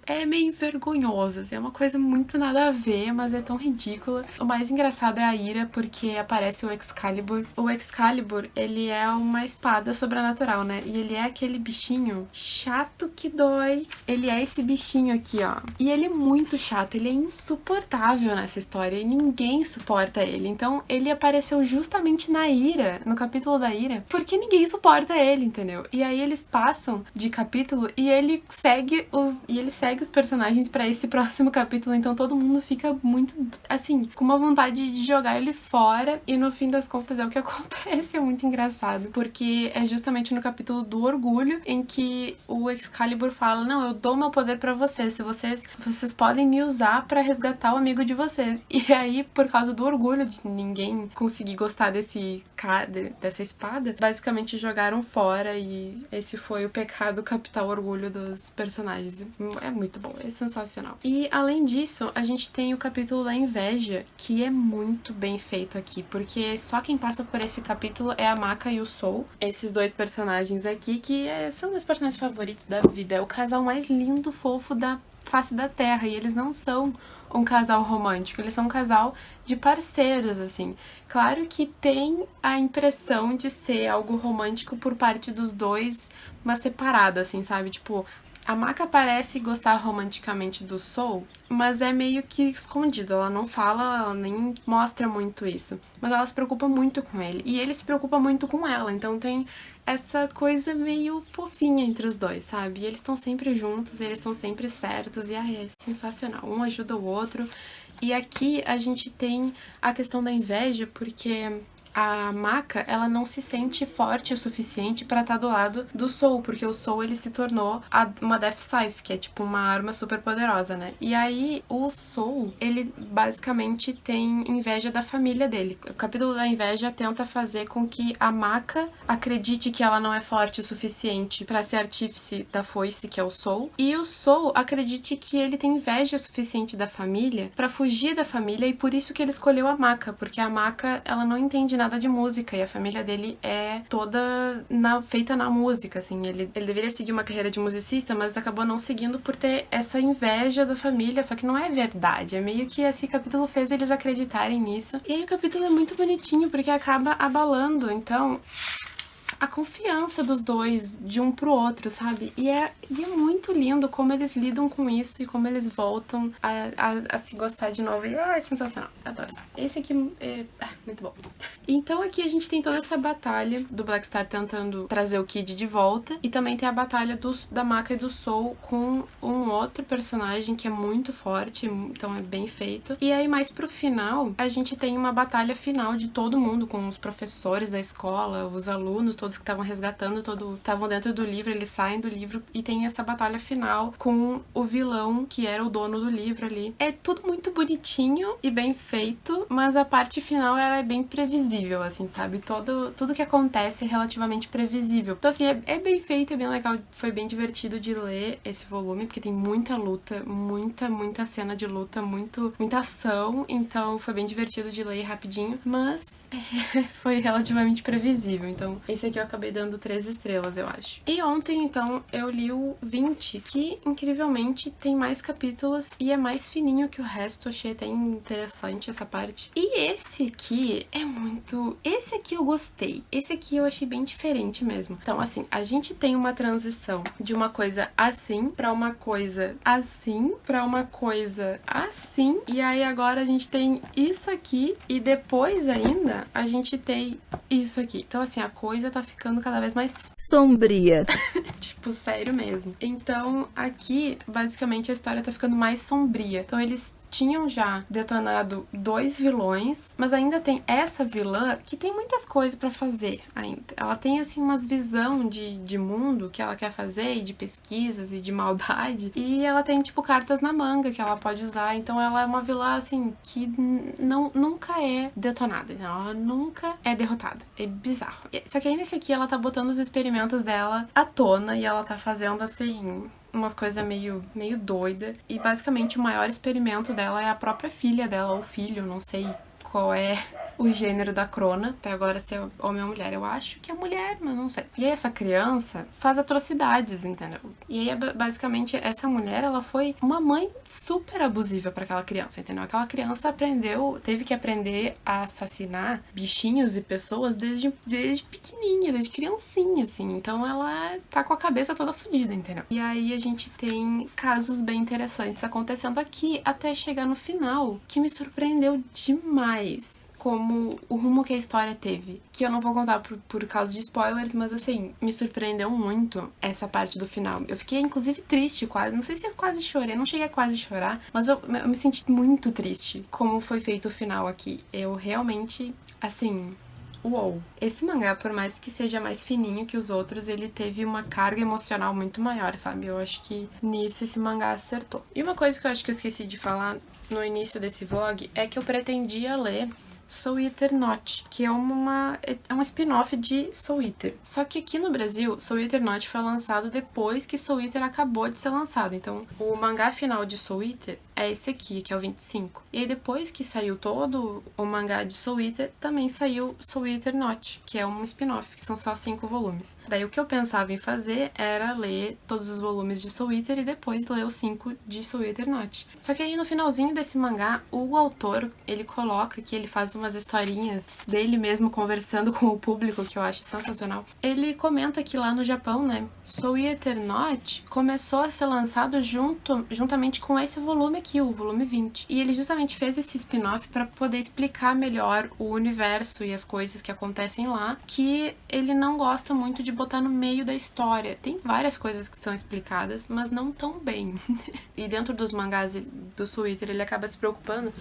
é meio vergonhoso, assim, é uma coisa muito nada a ver, mas é tão ridícula. O mais engraçado é a Ira, porque aparece o Excalibur. O Excalibur, ele é uma espada sobrenatural, né? E ele é aquele bichinho chato que dói. Ele é esse bichinho aqui, ó. E ele é muito chato, ele é insuportável nessa história e ninguém suporta ele. Então ele apareceu justamente na Ira, no capítulo da Ira, porque ninguém suporta ele, entendeu? E aí eles passam de capítulo e ele segue os personagens pra esse próximo capítulo, então todo mundo fica muito, assim, com uma vontade de jogar ele fora e no fim das contas é o que acontece. É muito engraçado, porque é justamente no capítulo do orgulho em que o Excalibur fala: não, eu dou meu poder pra vocês, se vocês podem me usar pra resgatar o amigo de vocês. E aí, por causa do orgulho de ninguém conseguir gostar dessa espada, basicamente jogaram fora e esse foi o pecado capital orgulho dos personagens. É muito bom, é sensacional. E além disso, a gente tem o capítulo da inveja, que é muito bem feito aqui, porque só quem passa por esse capítulo é a Maka e o Soul, esses 2 personagens aqui que são meus personagens favoritos da vida. É o casal mais lindo, fofo da face da Terra, e eles não são um casal romântico, eles são um casal de parceiros, assim. Claro que tem a impressão de ser algo romântico por parte dos dois, mas separado, assim, sabe? Tipo, a Maka parece gostar romanticamente do Soul, mas é meio que escondido. Ela não fala, ela nem mostra muito isso. Mas ela se preocupa muito com ele. E ele se preocupa muito com ela. Então tem essa coisa meio fofinha entre os dois, sabe? E eles estão sempre juntos, eles estão sempre certos. E é sensacional. Um ajuda o outro. E aqui a gente tem a questão da inveja, porque a Maka, ela não se sente forte o suficiente pra estar do lado do Soul, porque o Soul, ele se tornou uma Death Scythe, que é tipo uma arma super poderosa, né? E aí, o Soul, ele basicamente tem inveja da família dele. O capítulo da inveja tenta fazer com que a Maka acredite que ela não é forte o suficiente pra ser artífice da foice, que é o Soul, e o Soul acredite que ele tem inveja suficiente da família pra fugir da família, e por isso que ele escolheu a Maka, porque a Maka, ela não entende nada de música, e a família dele é toda feita na música, assim. Ele deveria seguir uma carreira de musicista, mas acabou não seguindo por ter essa inveja da família, só que não é verdade, é meio que esse capítulo fez eles acreditarem nisso. E aí o capítulo é muito bonitinho, porque acaba abalando, então, a confiança dos dois, de um pro outro, sabe? E é muito lindo como eles lidam com isso e como eles voltam a se gostar de novo. E é sensacional, adoro isso. Esse aqui é muito bom. Então aqui a gente tem toda essa batalha do Black Star tentando trazer o Kid de volta, e também tem a batalha da Maka e do Soul com um outro personagem que é muito forte, então é bem feito. E aí mais pro final, a gente tem uma batalha final de todo mundo, com os professores da escola, os alunos, todos que estavam resgatando, estavam dentro do livro, eles saem do livro e tem essa batalha final com o vilão, que era o dono do livro ali. É tudo muito bonitinho e bem feito, mas a parte final ela é bem previsível, assim, sabe? Tudo que acontece é relativamente previsível. Então, assim, é bem feito, é bem legal, foi bem divertido de ler esse volume, porque tem muita luta, muita cena de luta, muita ação, então foi bem divertido de ler rapidinho, mas foi relativamente previsível. Então, esse aqui eu acabei dando 3 estrelas, eu acho. E ontem, então, eu li o 20, que, incrivelmente, tem mais capítulos e é mais fininho que o resto. Achei até interessante essa parte. E esse aqui é muito... Esse aqui eu gostei. Esse aqui eu achei bem diferente mesmo. Então, assim, a gente tem uma transição de uma coisa assim pra uma coisa assim, pra uma coisa assim. E aí, agora a gente tem isso aqui e depois ainda a gente tem isso aqui. Então, assim, a coisa tá ficando cada vez mais sombria. Tipo, sério mesmo. Então, aqui, basicamente, a história tá ficando mais sombria. Então, eles tinham já detonado 2 vilões, mas ainda tem essa vilã que tem muitas coisas pra fazer ainda. Ela tem, assim, umas visão de mundo que ela quer fazer, e de pesquisas e de maldade, e ela tem, tipo, cartas na manga que ela pode usar. Então ela é uma vilã, assim, que nunca é detonada. Ela nunca é derrotada. É bizarro. Só que aí nesse aqui ela tá botando os experimentos dela à tona e ela tá fazendo, assim, umas coisas meio doida. E basicamente o maior experimento dela é a própria filha dela, ou filho, não sei qual é o gênero da Crona. Até agora, se é homem ou mulher. Eu acho que é mulher, mas não sei. E aí essa criança faz atrocidades, entendeu? E aí, basicamente, essa mulher, ela foi uma mãe super abusiva pra aquela criança, entendeu? Aquela criança teve que aprender a assassinar bichinhos e pessoas desde pequenininha, desde criancinha, assim. Então ela tá com a cabeça toda fodida, entendeu? E aí a gente tem casos bem interessantes acontecendo aqui, até chegar no final, que me surpreendeu demais. Como o rumo que a história teve. Que eu não vou contar por causa de spoilers, mas assim, me surpreendeu muito essa parte do final. Eu fiquei, inclusive, triste quase. Não sei se eu quase chorei, não cheguei a quase chorar, mas eu me senti muito triste como foi feito o final aqui. Eu realmente, assim... Uou! Esse mangá, por mais que seja mais fininho que os outros, ele teve uma carga emocional muito maior, sabe? Eu acho que nisso esse mangá acertou. E uma coisa que eu acho que eu esqueci de falar no início desse vlog é que eu pretendia ler Soul Eater Not, que é um spin-off de Soul Eater. Só que aqui no Brasil, Soul Eater Not foi lançado depois que Soul Eater acabou de ser lançado. Então, o mangá final de Soul Eater é esse aqui, que é o 25. E aí, depois que saiu todo o mangá de Soul Eater, também saiu Soul Eater Not, que é um spin-off, que são só 5 volumes. Daí, o que eu pensava em fazer era ler todos os volumes de Soul Eater e depois ler os 5 de Soul Eater Not. Só que aí, no finalzinho desse mangá, o autor, ele coloca que ele faz umas historinhas dele mesmo conversando com o público, que eu acho sensacional. Ele comenta que lá no Japão, né, Soul Eater Not começou a ser lançado juntamente com esse volume aqui, o volume 20. E ele justamente fez esse spin-off para poder explicar melhor o universo e as coisas que acontecem lá, que ele não gosta muito de botar no meio da história. Tem várias coisas que são explicadas, mas não tão bem. E dentro dos mangás do Soul Eater, ele acaba se preocupando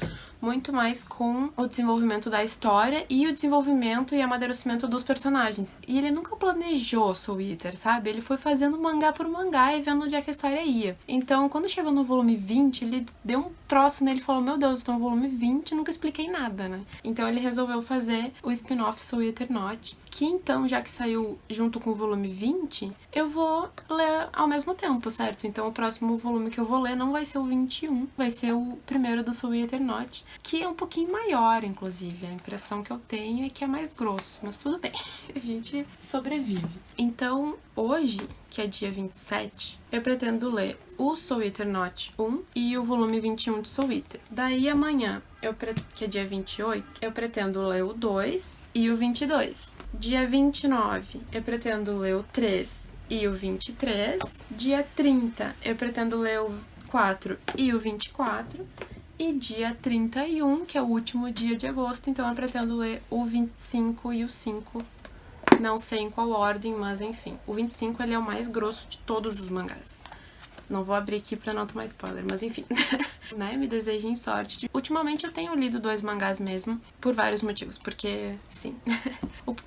muito mais com o desenvolvimento desenvolvimento da história e o desenvolvimento e amadurecimento dos personagens. E ele nunca planejou Soul Eater, sabe? Ele foi fazendo mangá por mangá e vendo onde é que a história ia. Então, quando chegou no volume 20, ele deu um troço nele e falou, meu Deus, estou no volume 20 e nunca expliquei nada, né? Então ele resolveu fazer o spin-off Soul Eater Not, que então, já que saiu junto com o volume 20, eu vou ler ao mesmo tempo, certo? Então o próximo volume que eu vou ler não vai ser o 21, vai ser o primeiro do Soul Eater Not, que é um pouquinho maior, inclusive. A impressão que eu tenho é que é mais grosso, mas tudo bem, a gente sobrevive. Então, hoje, que é dia 27, eu pretendo ler o Soul Eater Not 1 e o volume 21 de Soul Eater. Daí amanhã, que é dia 28, eu pretendo ler o 2 e o 22. Dia 29, eu pretendo ler o 3 e o 23. Dia 30, eu pretendo ler o 4 e o 24. E dia 31, que é o último dia de agosto, então eu pretendo ler o 25 e o 5. Não sei em qual ordem, mas enfim. O 25 ele é o mais grosso de todos os mangás. Não vou abrir aqui pra não tomar spoiler, mas enfim. Né? Me desejem sorte. Ultimamente eu tenho lido 2 mangás mesmo, por vários motivos, porque sim.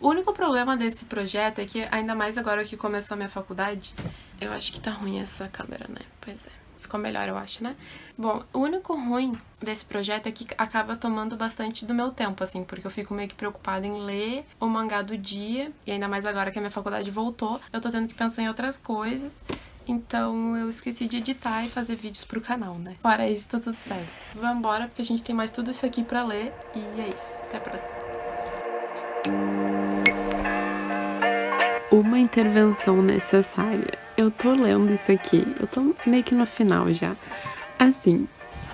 O único problema desse projeto é que, ainda mais agora que começou a minha faculdade, eu acho que tá ruim essa câmera, né? Pois é. Ficou melhor, eu acho, né? Bom, o único ruim desse projeto é que acaba tomando bastante do meu tempo, assim, porque eu fico meio que preocupada em ler o mangá do dia, e ainda mais agora que a minha faculdade voltou, eu tô tendo que pensar em outras coisas. Então eu esqueci de editar e fazer vídeos pro canal, né? Fora isso, tá tudo certo. Vamos embora, porque a gente tem mais tudo isso aqui pra ler. E é isso. Até a próxima. Uma intervenção necessária. Eu tô lendo isso aqui. Eu tô meio que no final já. Assim,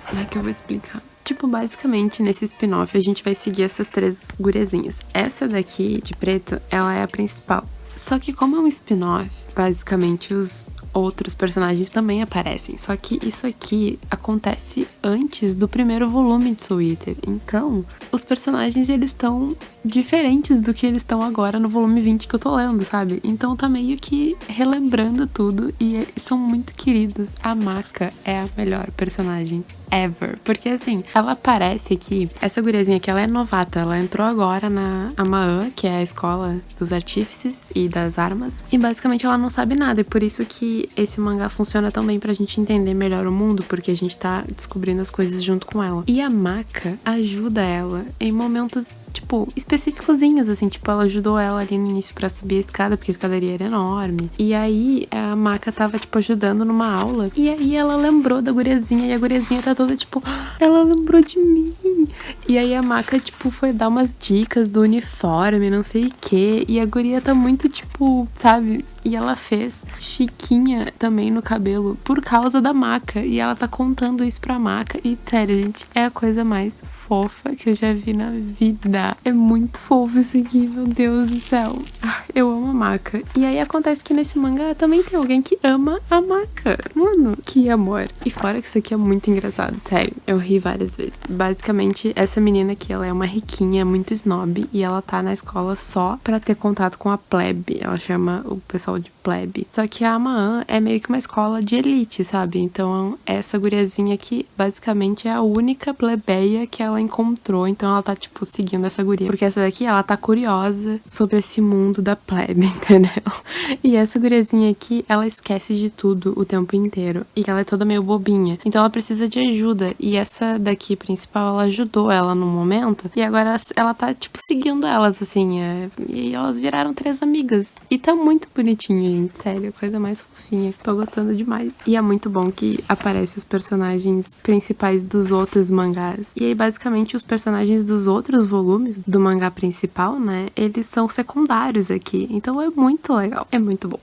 como é que eu vou explicar? Tipo, basicamente, nesse spin-off, a gente vai seguir essas 3 guriazinhas. Essa daqui, de preto, ela é a principal. Só que como é um spin-off, basicamente os outros personagens também aparecem. Só que isso aqui acontece antes do primeiro volume de Soul Eater. Então, os personagens, eles estão diferentes do que eles estão agora no volume 20 que eu tô lendo, sabe? Então tá meio que relembrando tudo e são muito queridos. A Maka é a melhor personagem ever. Porque assim, ela parece que essa guriazinha aqui, ela é novata. Ela entrou agora na Amaan, que é a escola dos artífices e das armas. E basicamente ela não sabe nada. E por isso que esse mangá funciona tão bem pra gente entender melhor o mundo. Porque a gente tá descobrindo as coisas junto com ela. E a Maka ajuda ela em momentos, tipo, específicozinhos, assim. Tipo, ela ajudou ela ali no início pra subir a escada, porque a escadaria era enorme. E aí, a Maka tava, tipo, ajudando numa aula. E aí, ela lembrou da guriazinha. E a guriazinha tá toda, tipo, ela lembrou de mim. E aí, a Maka, tipo, foi dar umas dicas do uniforme, não sei o quê. E a guria tá muito, tipo, sabe? E ela fez chiquinha também no cabelo por causa da Maka. E ela tá contando isso pra Maka. E, sério, gente, é a coisa mais fofa que eu já vi na vida. É muito fofo isso aqui, meu Deus do céu. Eu amo a Maka. E aí acontece que nesse mangá também tem alguém que ama a Maka. Mano, que amor. E fora que isso aqui é muito engraçado, sério. Eu ri várias vezes. Basicamente, essa menina aqui, ela é uma riquinha, muito snob. E ela tá na escola só pra ter contato com a plebe. Ela chama o pessoal de plebe. Só que a Amaan é meio que uma escola de elite, sabe? Então, essa guriazinha aqui, basicamente, é a única plebeia que ela encontrou. Então, ela tá, tipo, seguindo essa guria. Porque essa daqui, ela tá curiosa sobre esse mundo da plebe, entendeu? E essa guriazinha aqui, ela esquece de tudo o tempo inteiro. E ela é toda meio bobinha. Então, ela precisa de ajuda. E essa daqui, principal, ela ajudou ela no momento. E agora, ela tá, tipo, seguindo elas, assim. E elas viraram 3 amigas. E tá muito bonitinho, gente. Sério, coisa mais fofinha. Tô gostando demais. E é muito bom que aparecem os personagens principais dos outros mangás. E aí, basicamente, os personagens dos outros volumes do mangá principal, né? Eles são secundários aqui. Então é muito legal. É muito bom.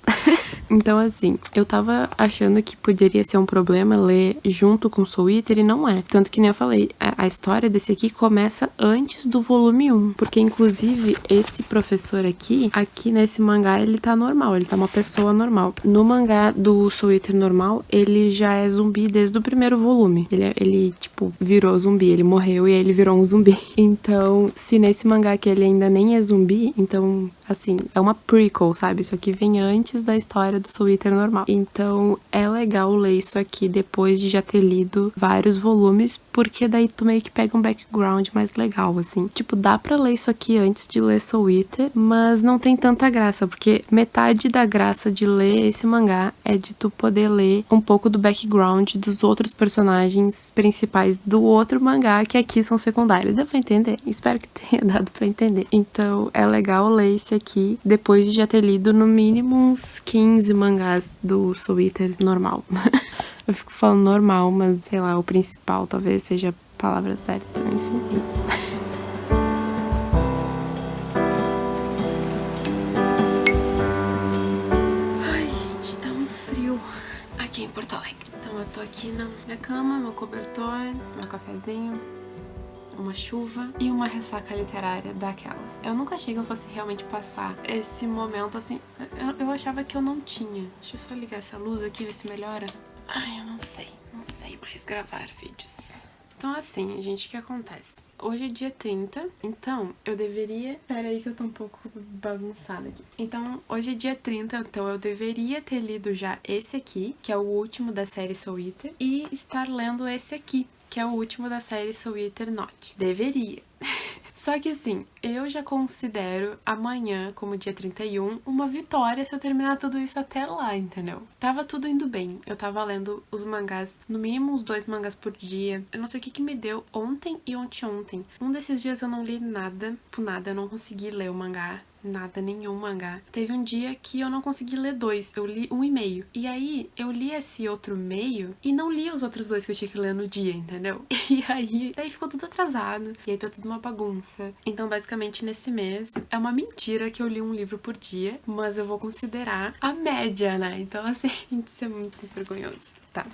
Então, assim, eu tava achando que poderia ser um problema ler junto com Soul Eater e não é. Tanto que nem eu falei, a história desse aqui começa antes do volume 1. Porque, inclusive, esse professor aqui nesse mangá, ele tá normal. Ele tá uma pessoa normal. No mangá do Soul Eater normal, ele já é zumbi desde o primeiro volume. Ele tipo, virou zumbi. Ele morreu e aí ele virou um zumbi. Então, se nesse mangá aqui ele ainda nem é zumbi, então assim, é uma prequel, sabe? Isso aqui vem antes da história do Soul Eater normal. Então, é legal ler isso aqui depois de já ter lido vários volumes, porque daí tu meio que pega um background mais legal, assim. Tipo, dá pra ler isso aqui antes de ler Soul Eater, mas não tem tanta graça, porque metade da graça de ler esse mangá é de tu poder ler um pouco do background dos outros personagens principais do outro mangá, que aqui são secundários. Deu pra entender? Espero que tenha dado pra entender. Então, é legal ler esse aqui depois de já ter lido no mínimo uns 15 mangás do Soul Eater normal. Eu fico falando normal, mas sei lá, o principal talvez seja a palavra certa. Enfim, é isso. Ai, gente, tá um frio aqui em Porto Alegre. Então eu tô aqui na minha cama, meu cobertor, meu cafezinho, uma chuva e uma ressaca literária daquelas. Eu nunca achei que eu fosse realmente passar esse momento assim. Eu achava que eu não tinha. Deixa eu só ligar essa luz aqui, ver se melhora. Ai, eu não sei mais gravar vídeos. Então assim, gente, o que acontece? Hoje é dia 30, então eu deveria... Pera aí que eu tô um pouco bagunçada aqui. Então, hoje é dia 30, então eu deveria ter lido já esse aqui, que é o último da série Soul Eater, e estar lendo esse aqui, que é o último da série Soul Eater Not. Deveria. Só que assim, eu já considero amanhã, como dia 31, uma vitória se eu terminar tudo isso até lá, entendeu? Tava tudo indo bem. Eu tava lendo os mangás, no mínimo uns 2 mangás por dia. Eu não sei o que me deu ontem e ontem. Um desses dias eu não li nada, por nada, eu não consegui ler o mangá. Nada, nenhum mangá. Teve um dia que eu não consegui ler 2, eu li 1,5. E aí, eu li esse outro meio e não li os outros 2 que eu tinha que ler no dia, entendeu? E aí, daí ficou tudo atrasado. E aí tá tudo uma bagunça. Então, basicamente, nesse mês, é uma mentira que eu li um livro por dia, mas eu vou considerar a média, né? Então, assim, gente, isso é muito vergonhoso. Tá.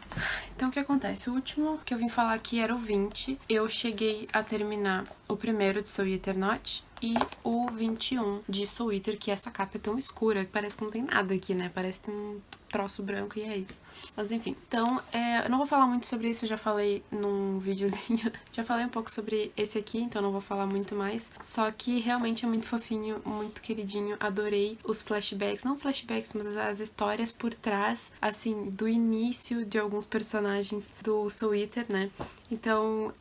Então, o que acontece? O último que eu vim falar aqui era o 20. Eu cheguei a terminar o primeiro de Soul Eater Not e o 21 de Soul Eater, que essa capa é tão escura que parece que não tem nada aqui, né? Parece que tem um troço branco e é isso. Mas enfim, então eu não vou falar muito sobre isso, eu já falei num videozinho. Já falei um pouco sobre esse aqui, então não vou falar muito mais. Só que realmente é muito fofinho, muito queridinho. Adorei os flashbacks, não flashbacks, mas as histórias por trás, assim, do início de alguns personagens do Soul Eater, né? Então,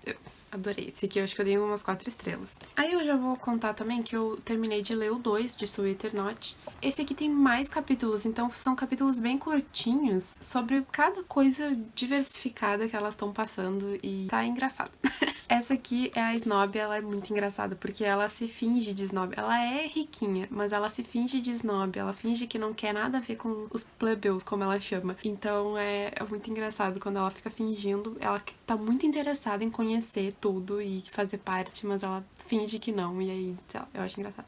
eu adorei. Esse aqui eu acho que eu dei umas 4 estrelas. Aí eu já vou contar também que eu terminei de ler o 2 de Soul Eater Not. Esse aqui tem mais capítulos, então são capítulos bem curtinhos sobre cada coisa diversificada que elas estão passando e tá engraçado. Essa aqui é a Snob, ela é muito engraçada, porque ela se finge de snob. Ela é riquinha, mas ela se finge de snob, ela finge que não quer nada a ver com os plebeus, como ela chama. Então é muito engraçado quando ela fica fingindo, ela tá muito interessada em conhecer tudo e fazer parte, mas ela finge que não, e aí, sei lá, eu acho engraçado.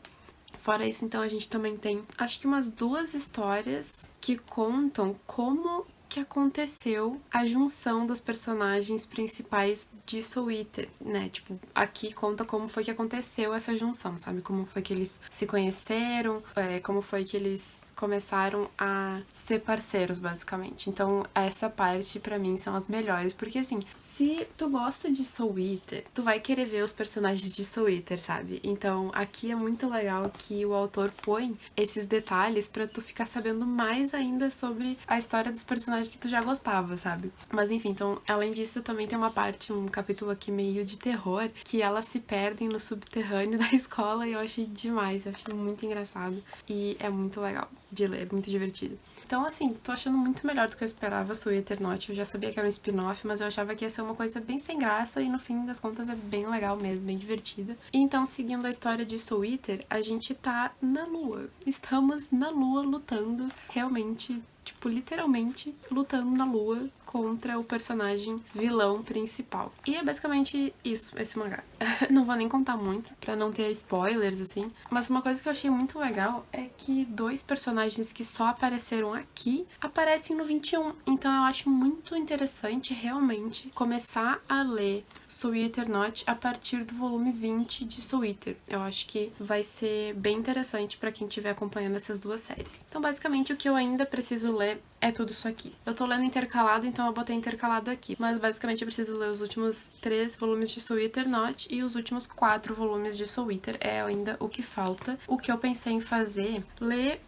Fora isso, então, a gente também tem, acho que umas 2 histórias que contam como que aconteceu a junção dos personagens principais de Soul Eater, né? Tipo, aqui conta como foi que aconteceu essa junção, sabe? Como foi que eles se conheceram, como foi que eles começaram a ser parceiros, basicamente. Então, essa parte, pra mim, são as melhores, porque, assim, se tu gosta de Soul Eater, tu vai querer ver os personagens de Soul Eater, sabe? Então, aqui é muito legal que o autor põe esses detalhes pra tu ficar sabendo mais ainda sobre a história dos personagens que tu já gostava, sabe? Mas enfim, então, além disso, também tem uma parte, um capítulo aqui meio de terror, que elas se perdem no subterrâneo da escola e eu achei demais, eu achei muito engraçado e é muito legal de ler, é muito divertido. Então, assim, tô achando muito melhor do que eu esperava Soul Eater Not. Eu já sabia que era um spin-off, mas eu achava que ia ser uma coisa bem sem graça e no fim das contas é bem legal mesmo, bem divertida. E então, seguindo a história de Soul Eater, a gente tá na lua. Estamos na lua lutando, realmente, tipo, literalmente lutando na lua contra o personagem vilão principal. E é basicamente isso, esse mangá. Não vou nem contar muito, pra não ter spoilers, assim. Mas uma coisa que eu achei muito legal é que 2 personagens que só apareceram aqui, aparecem no 21. Então eu acho muito interessante, realmente, começar a ler Soul Eater Not a partir do volume 20 de Soul Eater. Eu acho que vai ser bem interessante pra quem estiver acompanhando essas 2 séries. Então, basicamente, o que eu ainda preciso ler é tudo isso aqui. Eu tô lendo intercalado, então então eu botei intercalado aqui. Mas basicamente eu preciso ler os últimos 3 volumes de Soul Eater Not e os últimos 4 volumes de Soul Eater. É ainda o que falta. O que eu pensei em fazer, ler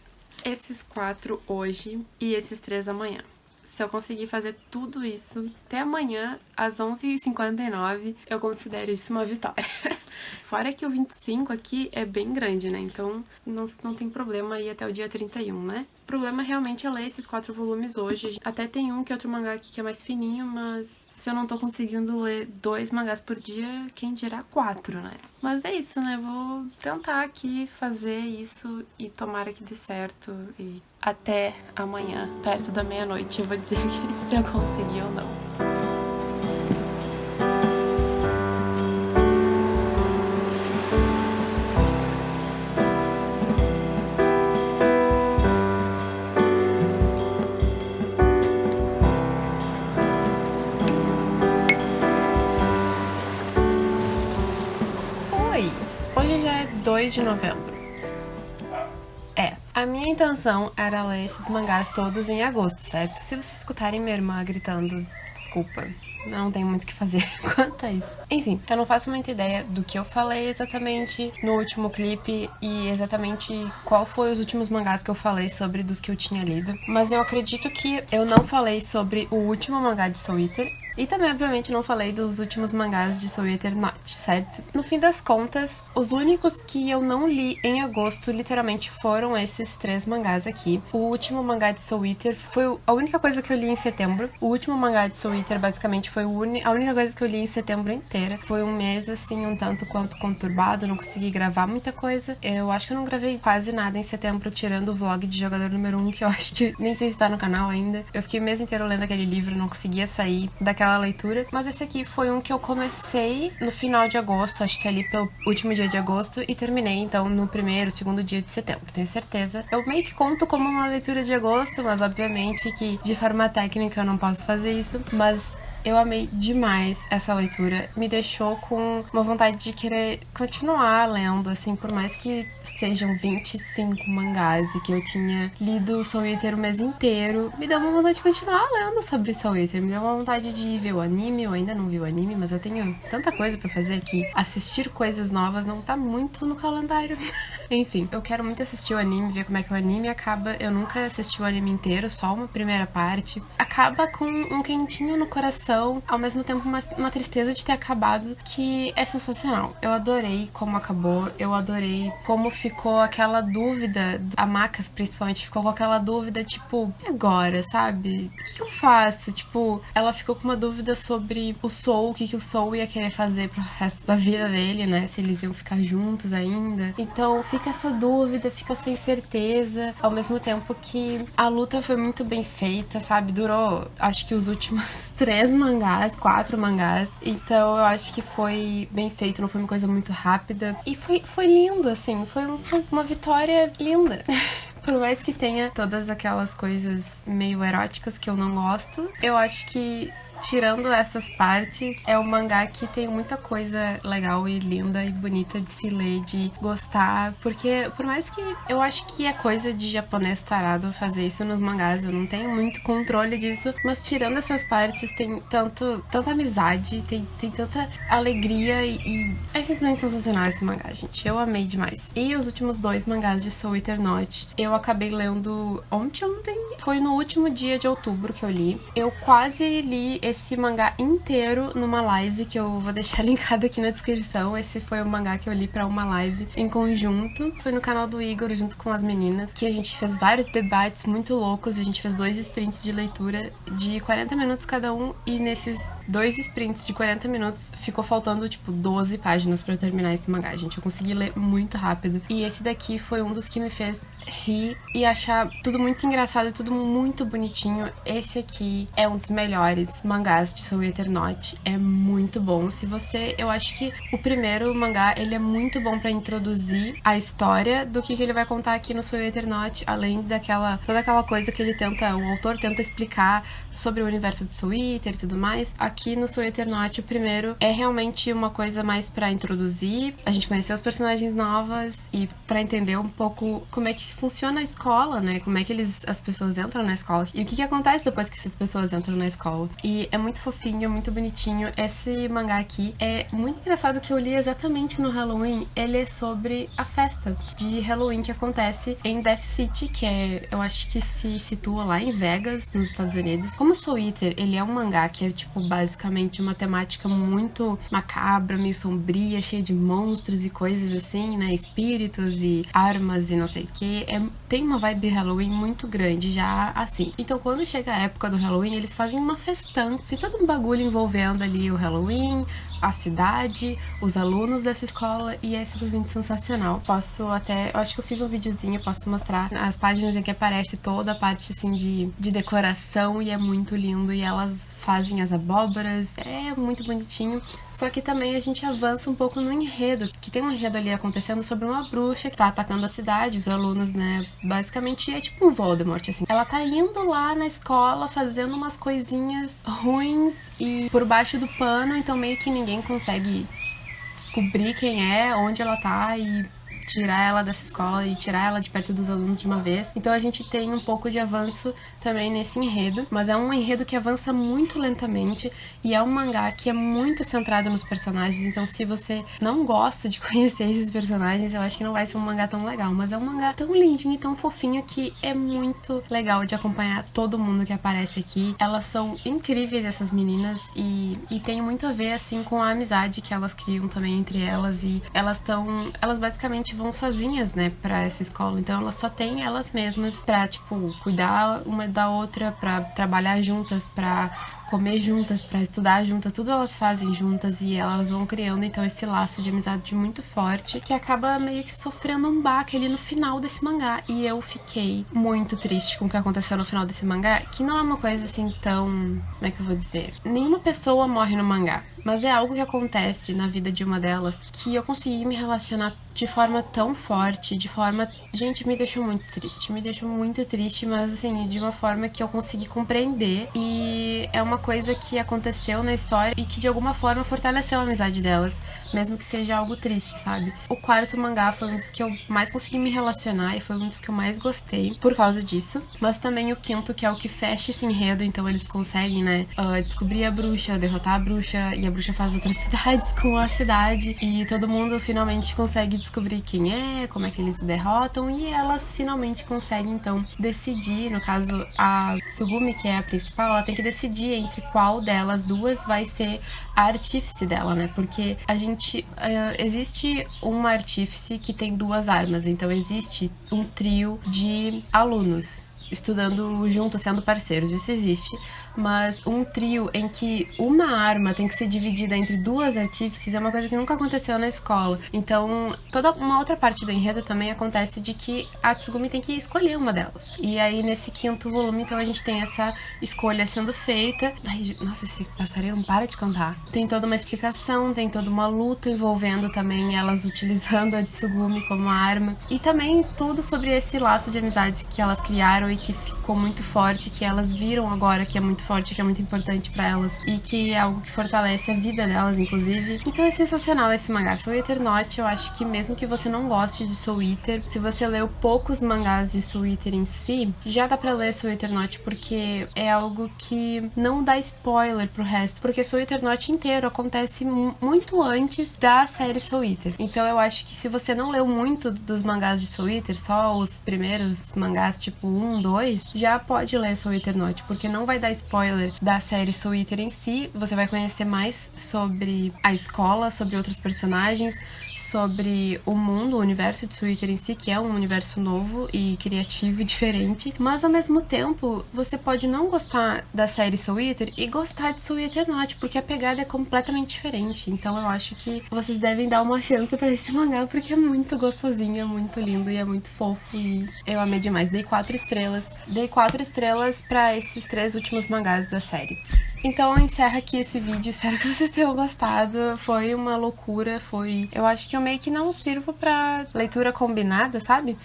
esses 4 hoje e esses 3 amanhã. Se eu conseguir fazer tudo isso até amanhã, às 11h59, eu considero isso uma vitória. Fora que o 25 aqui é bem grande, né? Então não tem problema ir até o dia 31, né? O problema realmente é ler esses 4 volumes hoje. Até tem um que outro mangá aqui que é mais fininho, mas se eu não tô conseguindo ler 2 mangás por dia, quem dirá 4, né? Mas é isso, né? Vou tentar aqui fazer isso e tomara que dê certo. E até amanhã, perto da meia-noite, eu vou dizer se eu conseguir ou não. Hoje já é 2 de novembro. A minha intenção era ler esses mangás todos em agosto, certo? Se vocês escutarem minha irmã gritando, desculpa, não tenho muito o que fazer quanto a isso. Enfim, eu não faço muita ideia do que eu falei exatamente no último clipe e exatamente qual foi os últimos mangás que eu falei sobre dos que eu tinha lido. Mas eu acredito que eu não falei sobre o último mangá de Soul Eater. E também, obviamente, não falei dos últimos mangás de Soul Eater Not, certo? No fim das contas, os únicos que eu não li em agosto, literalmente, foram esses 3 mangás aqui. O último mangá de Soul Eater foi a única coisa que eu li em setembro. O último mangá de Soul Eater, basicamente, foi a única coisa que eu li em setembro inteira. Foi um mês, assim, um tanto quanto conturbado, não consegui gravar muita coisa. Eu acho que eu não gravei quase nada em setembro, tirando o vlog de jogador número 1, que eu acho que nem sei se tá no canal ainda. Eu fiquei o mês inteiro lendo aquele livro, não conseguia sair daquela leitura, mas esse aqui foi um que eu comecei no final de agosto, acho que ali pelo último dia de agosto, e terminei então no primeiro, segundo dia de setembro, tenho certeza. Eu meio que conto como uma leitura de agosto, mas obviamente que de forma técnica eu não posso fazer isso, mas eu amei demais essa leitura, me deixou com uma vontade de querer continuar lendo, assim, por mais que sejam 25 mangás e que eu tinha lido Soul Eater o mês inteiro, me deu uma vontade de continuar lendo sobre Soul Eater, me deu uma vontade de ver o anime, eu ainda não vi o anime, mas eu tenho tanta coisa pra fazer que assistir coisas novas não tá muito no calendário. Enfim, eu quero muito assistir o anime, ver como é que o anime acaba. Eu nunca assisti o anime inteiro, só uma primeira parte. Acaba com um quentinho no coração, ao mesmo tempo uma tristeza de ter acabado, que é sensacional. Eu adorei como acabou, eu adorei como ficou aquela dúvida, a Maka principalmente ficou com aquela dúvida, tipo, e agora, sabe? O que eu faço? Tipo, ela ficou com uma dúvida sobre o Soul, o que o Soul ia querer fazer pro resto da vida dele, né? Se eles iam ficar juntos ainda. Então, fica essa dúvida, fica sem certeza, ao mesmo tempo que a luta foi muito bem feita, sabe? Durou, acho que os últimos 3 mangás, 4 mangás, então eu acho que foi bem feito, não foi uma coisa muito rápida, e foi lindo, assim, foi uma vitória linda. Por mais que tenha todas aquelas coisas meio eróticas que eu não gosto, eu acho que tirando essas partes, é um mangá que tem muita coisa legal e linda e bonita de se ler, de gostar, porque por mais que eu acho que é coisa de japonês tarado fazer isso nos mangás, eu não tenho muito controle disso, mas tirando essas partes tem tanta amizade, tem tanta alegria e é simplesmente sensacional esse mangá, gente. Eu amei demais. E os últimos 2 mangás de Soul Eater Not, eu acabei lendo ontem, foi no último dia de outubro que eu li. Eu quase li esse mangá inteiro numa live que eu vou deixar linkado aqui na descrição. Esse foi o mangá que eu li pra uma live em conjunto. Foi no canal do Igor, junto com as meninas, que a gente fez vários debates muito loucos. A gente fez 2 sprints de leitura de 40 minutos cada um, e nesses 2 sprints de 40 minutos ficou faltando, tipo, 12 páginas pra eu terminar esse mangá, gente. Eu consegui ler muito rápido. E esse daqui foi um dos que me fez rir e achar tudo muito engraçado e tudo muito bonitinho. Esse aqui é um dos melhores mangás de Soul Eternaut. É muito bom. Eu acho que o primeiro mangá, ele é muito bom pra introduzir a história do que ele vai contar aqui no Soul Eternaut, além toda aquela coisa que o autor tenta explicar sobre o universo do Soul Eater e tudo mais. Aqui no Soul Eternaut, o primeiro é realmente uma coisa mais pra introduzir, a gente conhecer os personagens novas e pra entender um pouco como é que funciona a escola, né? Como é que as pessoas entram na escola e o que acontece depois que essas pessoas entram na escola. E é muito fofinho, muito bonitinho. Esse mangá aqui é muito engraçado, que eu li exatamente no Halloween. Ele é sobre a festa de Halloween que acontece em Death City, que eu acho que se situa lá em Vegas, nos Estados Unidos. Como Soul Eater, ele é um mangá que é, tipo, basicamente uma temática muito macabra, meio sombria, cheia de monstros e coisas assim, né? Espíritos e armas e não sei o que. Tem uma vibe Halloween muito grande já assim. Então, quando chega a época do Halloween, eles fazem uma festança, tem todo um bagulho envolvendo ali o Halloween, a cidade, os alunos dessa escola, e é simplesmente sensacional. Eu acho que eu fiz um videozinho, posso mostrar as páginas em que aparece toda a parte assim de decoração, e é muito lindo, e elas fazem as abóboras, é muito bonitinho. Só que também a gente avança um pouco no enredo, que tem um enredo ali acontecendo sobre uma bruxa que tá atacando a cidade, os alunos, né, basicamente é tipo um Voldemort, assim. Ela tá indo lá na escola fazendo umas coisinhas ruins e por baixo do pano, então meio que ninguém consegue descobrir quem é, onde ela tá, e tirar ela dessa escola e tirar ela de perto dos alunos de uma vez. Então a gente tem um pouco de avanço também nesse enredo, mas é um enredo que avança muito lentamente, e é um mangá que é muito centrado nos personagens. Então se você não gosta de conhecer esses personagens, eu acho que não vai ser um mangá tão legal, mas é um mangá tão lindinho e tão fofinho que é muito legal de acompanhar todo mundo que aparece aqui. Elas são incríveis, essas meninas, e tem muito a ver assim com a amizade que elas criam também entre elas, e elas basicamente vão sozinhas, né, pra essa escola. Então elas só têm elas mesmas pra, tipo, cuidar uma da outra, pra trabalhar juntas, pra comer juntas, pra estudar juntas, tudo elas fazem juntas, e elas vão criando então esse laço de amizade muito forte, que acaba meio que sofrendo um baque ali no final desse mangá. E eu fiquei muito triste com o que aconteceu no final desse mangá, que não é uma coisa assim tão... como é que eu vou dizer? Nenhuma pessoa morre no mangá, mas é algo que acontece na vida de uma delas que eu consegui me relacionar de forma tão forte, Gente, me deixou muito triste, mas assim, de uma forma que eu consegui compreender, e é uma coisa que aconteceu na história e que de alguma forma fortaleceu a amizade delas, mesmo que seja algo triste, sabe? O quarto mangá foi um dos que eu mais consegui me relacionar e foi um dos que eu mais gostei por causa disso, mas também o quinto, que é o que fecha esse enredo, então eles conseguem, né, descobrir a bruxa, derrotar a bruxa, e a bruxa faz atrocidades com a cidade, e todo mundo finalmente consegue descobrir quem é, como é que eles se derrotam, e elas finalmente conseguem então decidir. No caso, a Tsugumi, que é a principal, ela tem que decidir entre qual delas duas vai ser a artífice dela, né? Porque existe uma artífice que tem duas armas, então existe um trio de alunos estudando juntos, sendo parceiros, isso existe, mas um trio em que uma arma tem que ser dividida entre duas artífices é uma coisa que nunca aconteceu na escola. Então, toda uma outra parte do enredo também acontece de que a Tsugumi tem que escolher uma delas. E aí, nesse quinto volume, então, a gente tem essa escolha sendo feita. Ai, nossa, esse passarinho não para de cantar. Tem toda uma explicação, tem toda uma luta envolvendo também elas utilizando a Tsugumi como arma. E também tudo sobre esse laço de amizade que elas criaram e que ficou muito forte, que elas viram agora que é muito forte, que é muito importante pra elas, e que é algo que fortalece a vida delas, inclusive. Então é sensacional esse mangá. Soul Eternaut, eu acho que mesmo que você não goste de Soul Eater, se você leu poucos mangás de Soul Eater em si, já dá pra ler Soul Eternaut, porque é algo que não dá spoiler pro resto, porque Soul Eternaut inteiro acontece muito antes da série Soul Eater. Então eu acho que se você não leu muito dos mangás de Soul Eater, só os primeiros mangás, tipo 1, 2, já pode ler Soul Eternaut, porque não vai dar spoiler da série Soul Eater em si. Você vai conhecer mais sobre a escola, sobre outros personagens, sobre o mundo, o universo de Soul Eater em si, que é um universo novo e criativo e diferente, mas ao mesmo tempo você pode não gostar da série Soul Eater e gostar de Soul Eternaut, porque a pegada é completamente diferente. Então eu acho que vocês devem dar uma chance pra esse mangá, porque é muito gostosinho, é muito lindo e é muito fofo, e eu amei demais. Dei 4 estrelas pra esses 3 últimos mangás da série. Então eu encerro aqui esse vídeo, espero que vocês tenham gostado. Foi uma loucura, eu acho que eu meio que não sirvo pra leitura combinada, sabe?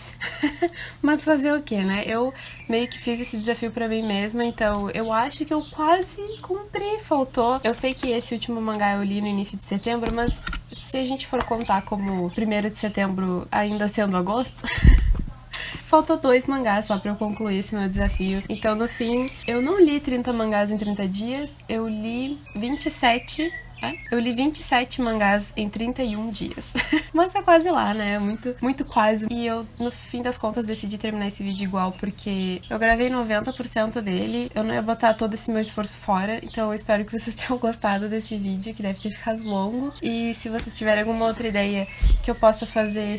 Mas fazer o quê, né? Eu meio que fiz esse desafio pra mim mesma, então eu acho que eu quase cumpri, faltou. Eu sei que esse último mangá eu li no início de setembro, mas se a gente for contar como 1º de setembro ainda sendo agosto... Faltou 2 mangás só pra eu concluir esse meu desafio. Então, no fim, eu não li 30 mangás em 30 dias, eu li 27... Eu li 27 mangás em 31 dias. Mas é quase lá, né? Muito quase. E eu, no fim das contas, decidi terminar esse vídeo igual, porque eu gravei 90% dele. Eu não ia botar todo esse meu esforço fora. Então eu espero que vocês tenham gostado desse vídeo, que deve ter ficado longo. E se vocês tiverem alguma outra ideia que eu possa fazer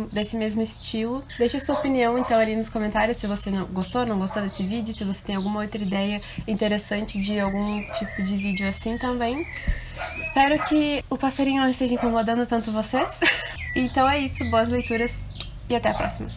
desse mesmo estilo, deixa sua opinião, então, ali nos comentários, se você não gostou desse vídeo, se você tem alguma outra ideia interessante de algum tipo de vídeo assim também. Espero que o passarinho não esteja incomodando tanto vocês. Então é isso, boas leituras e até a próxima.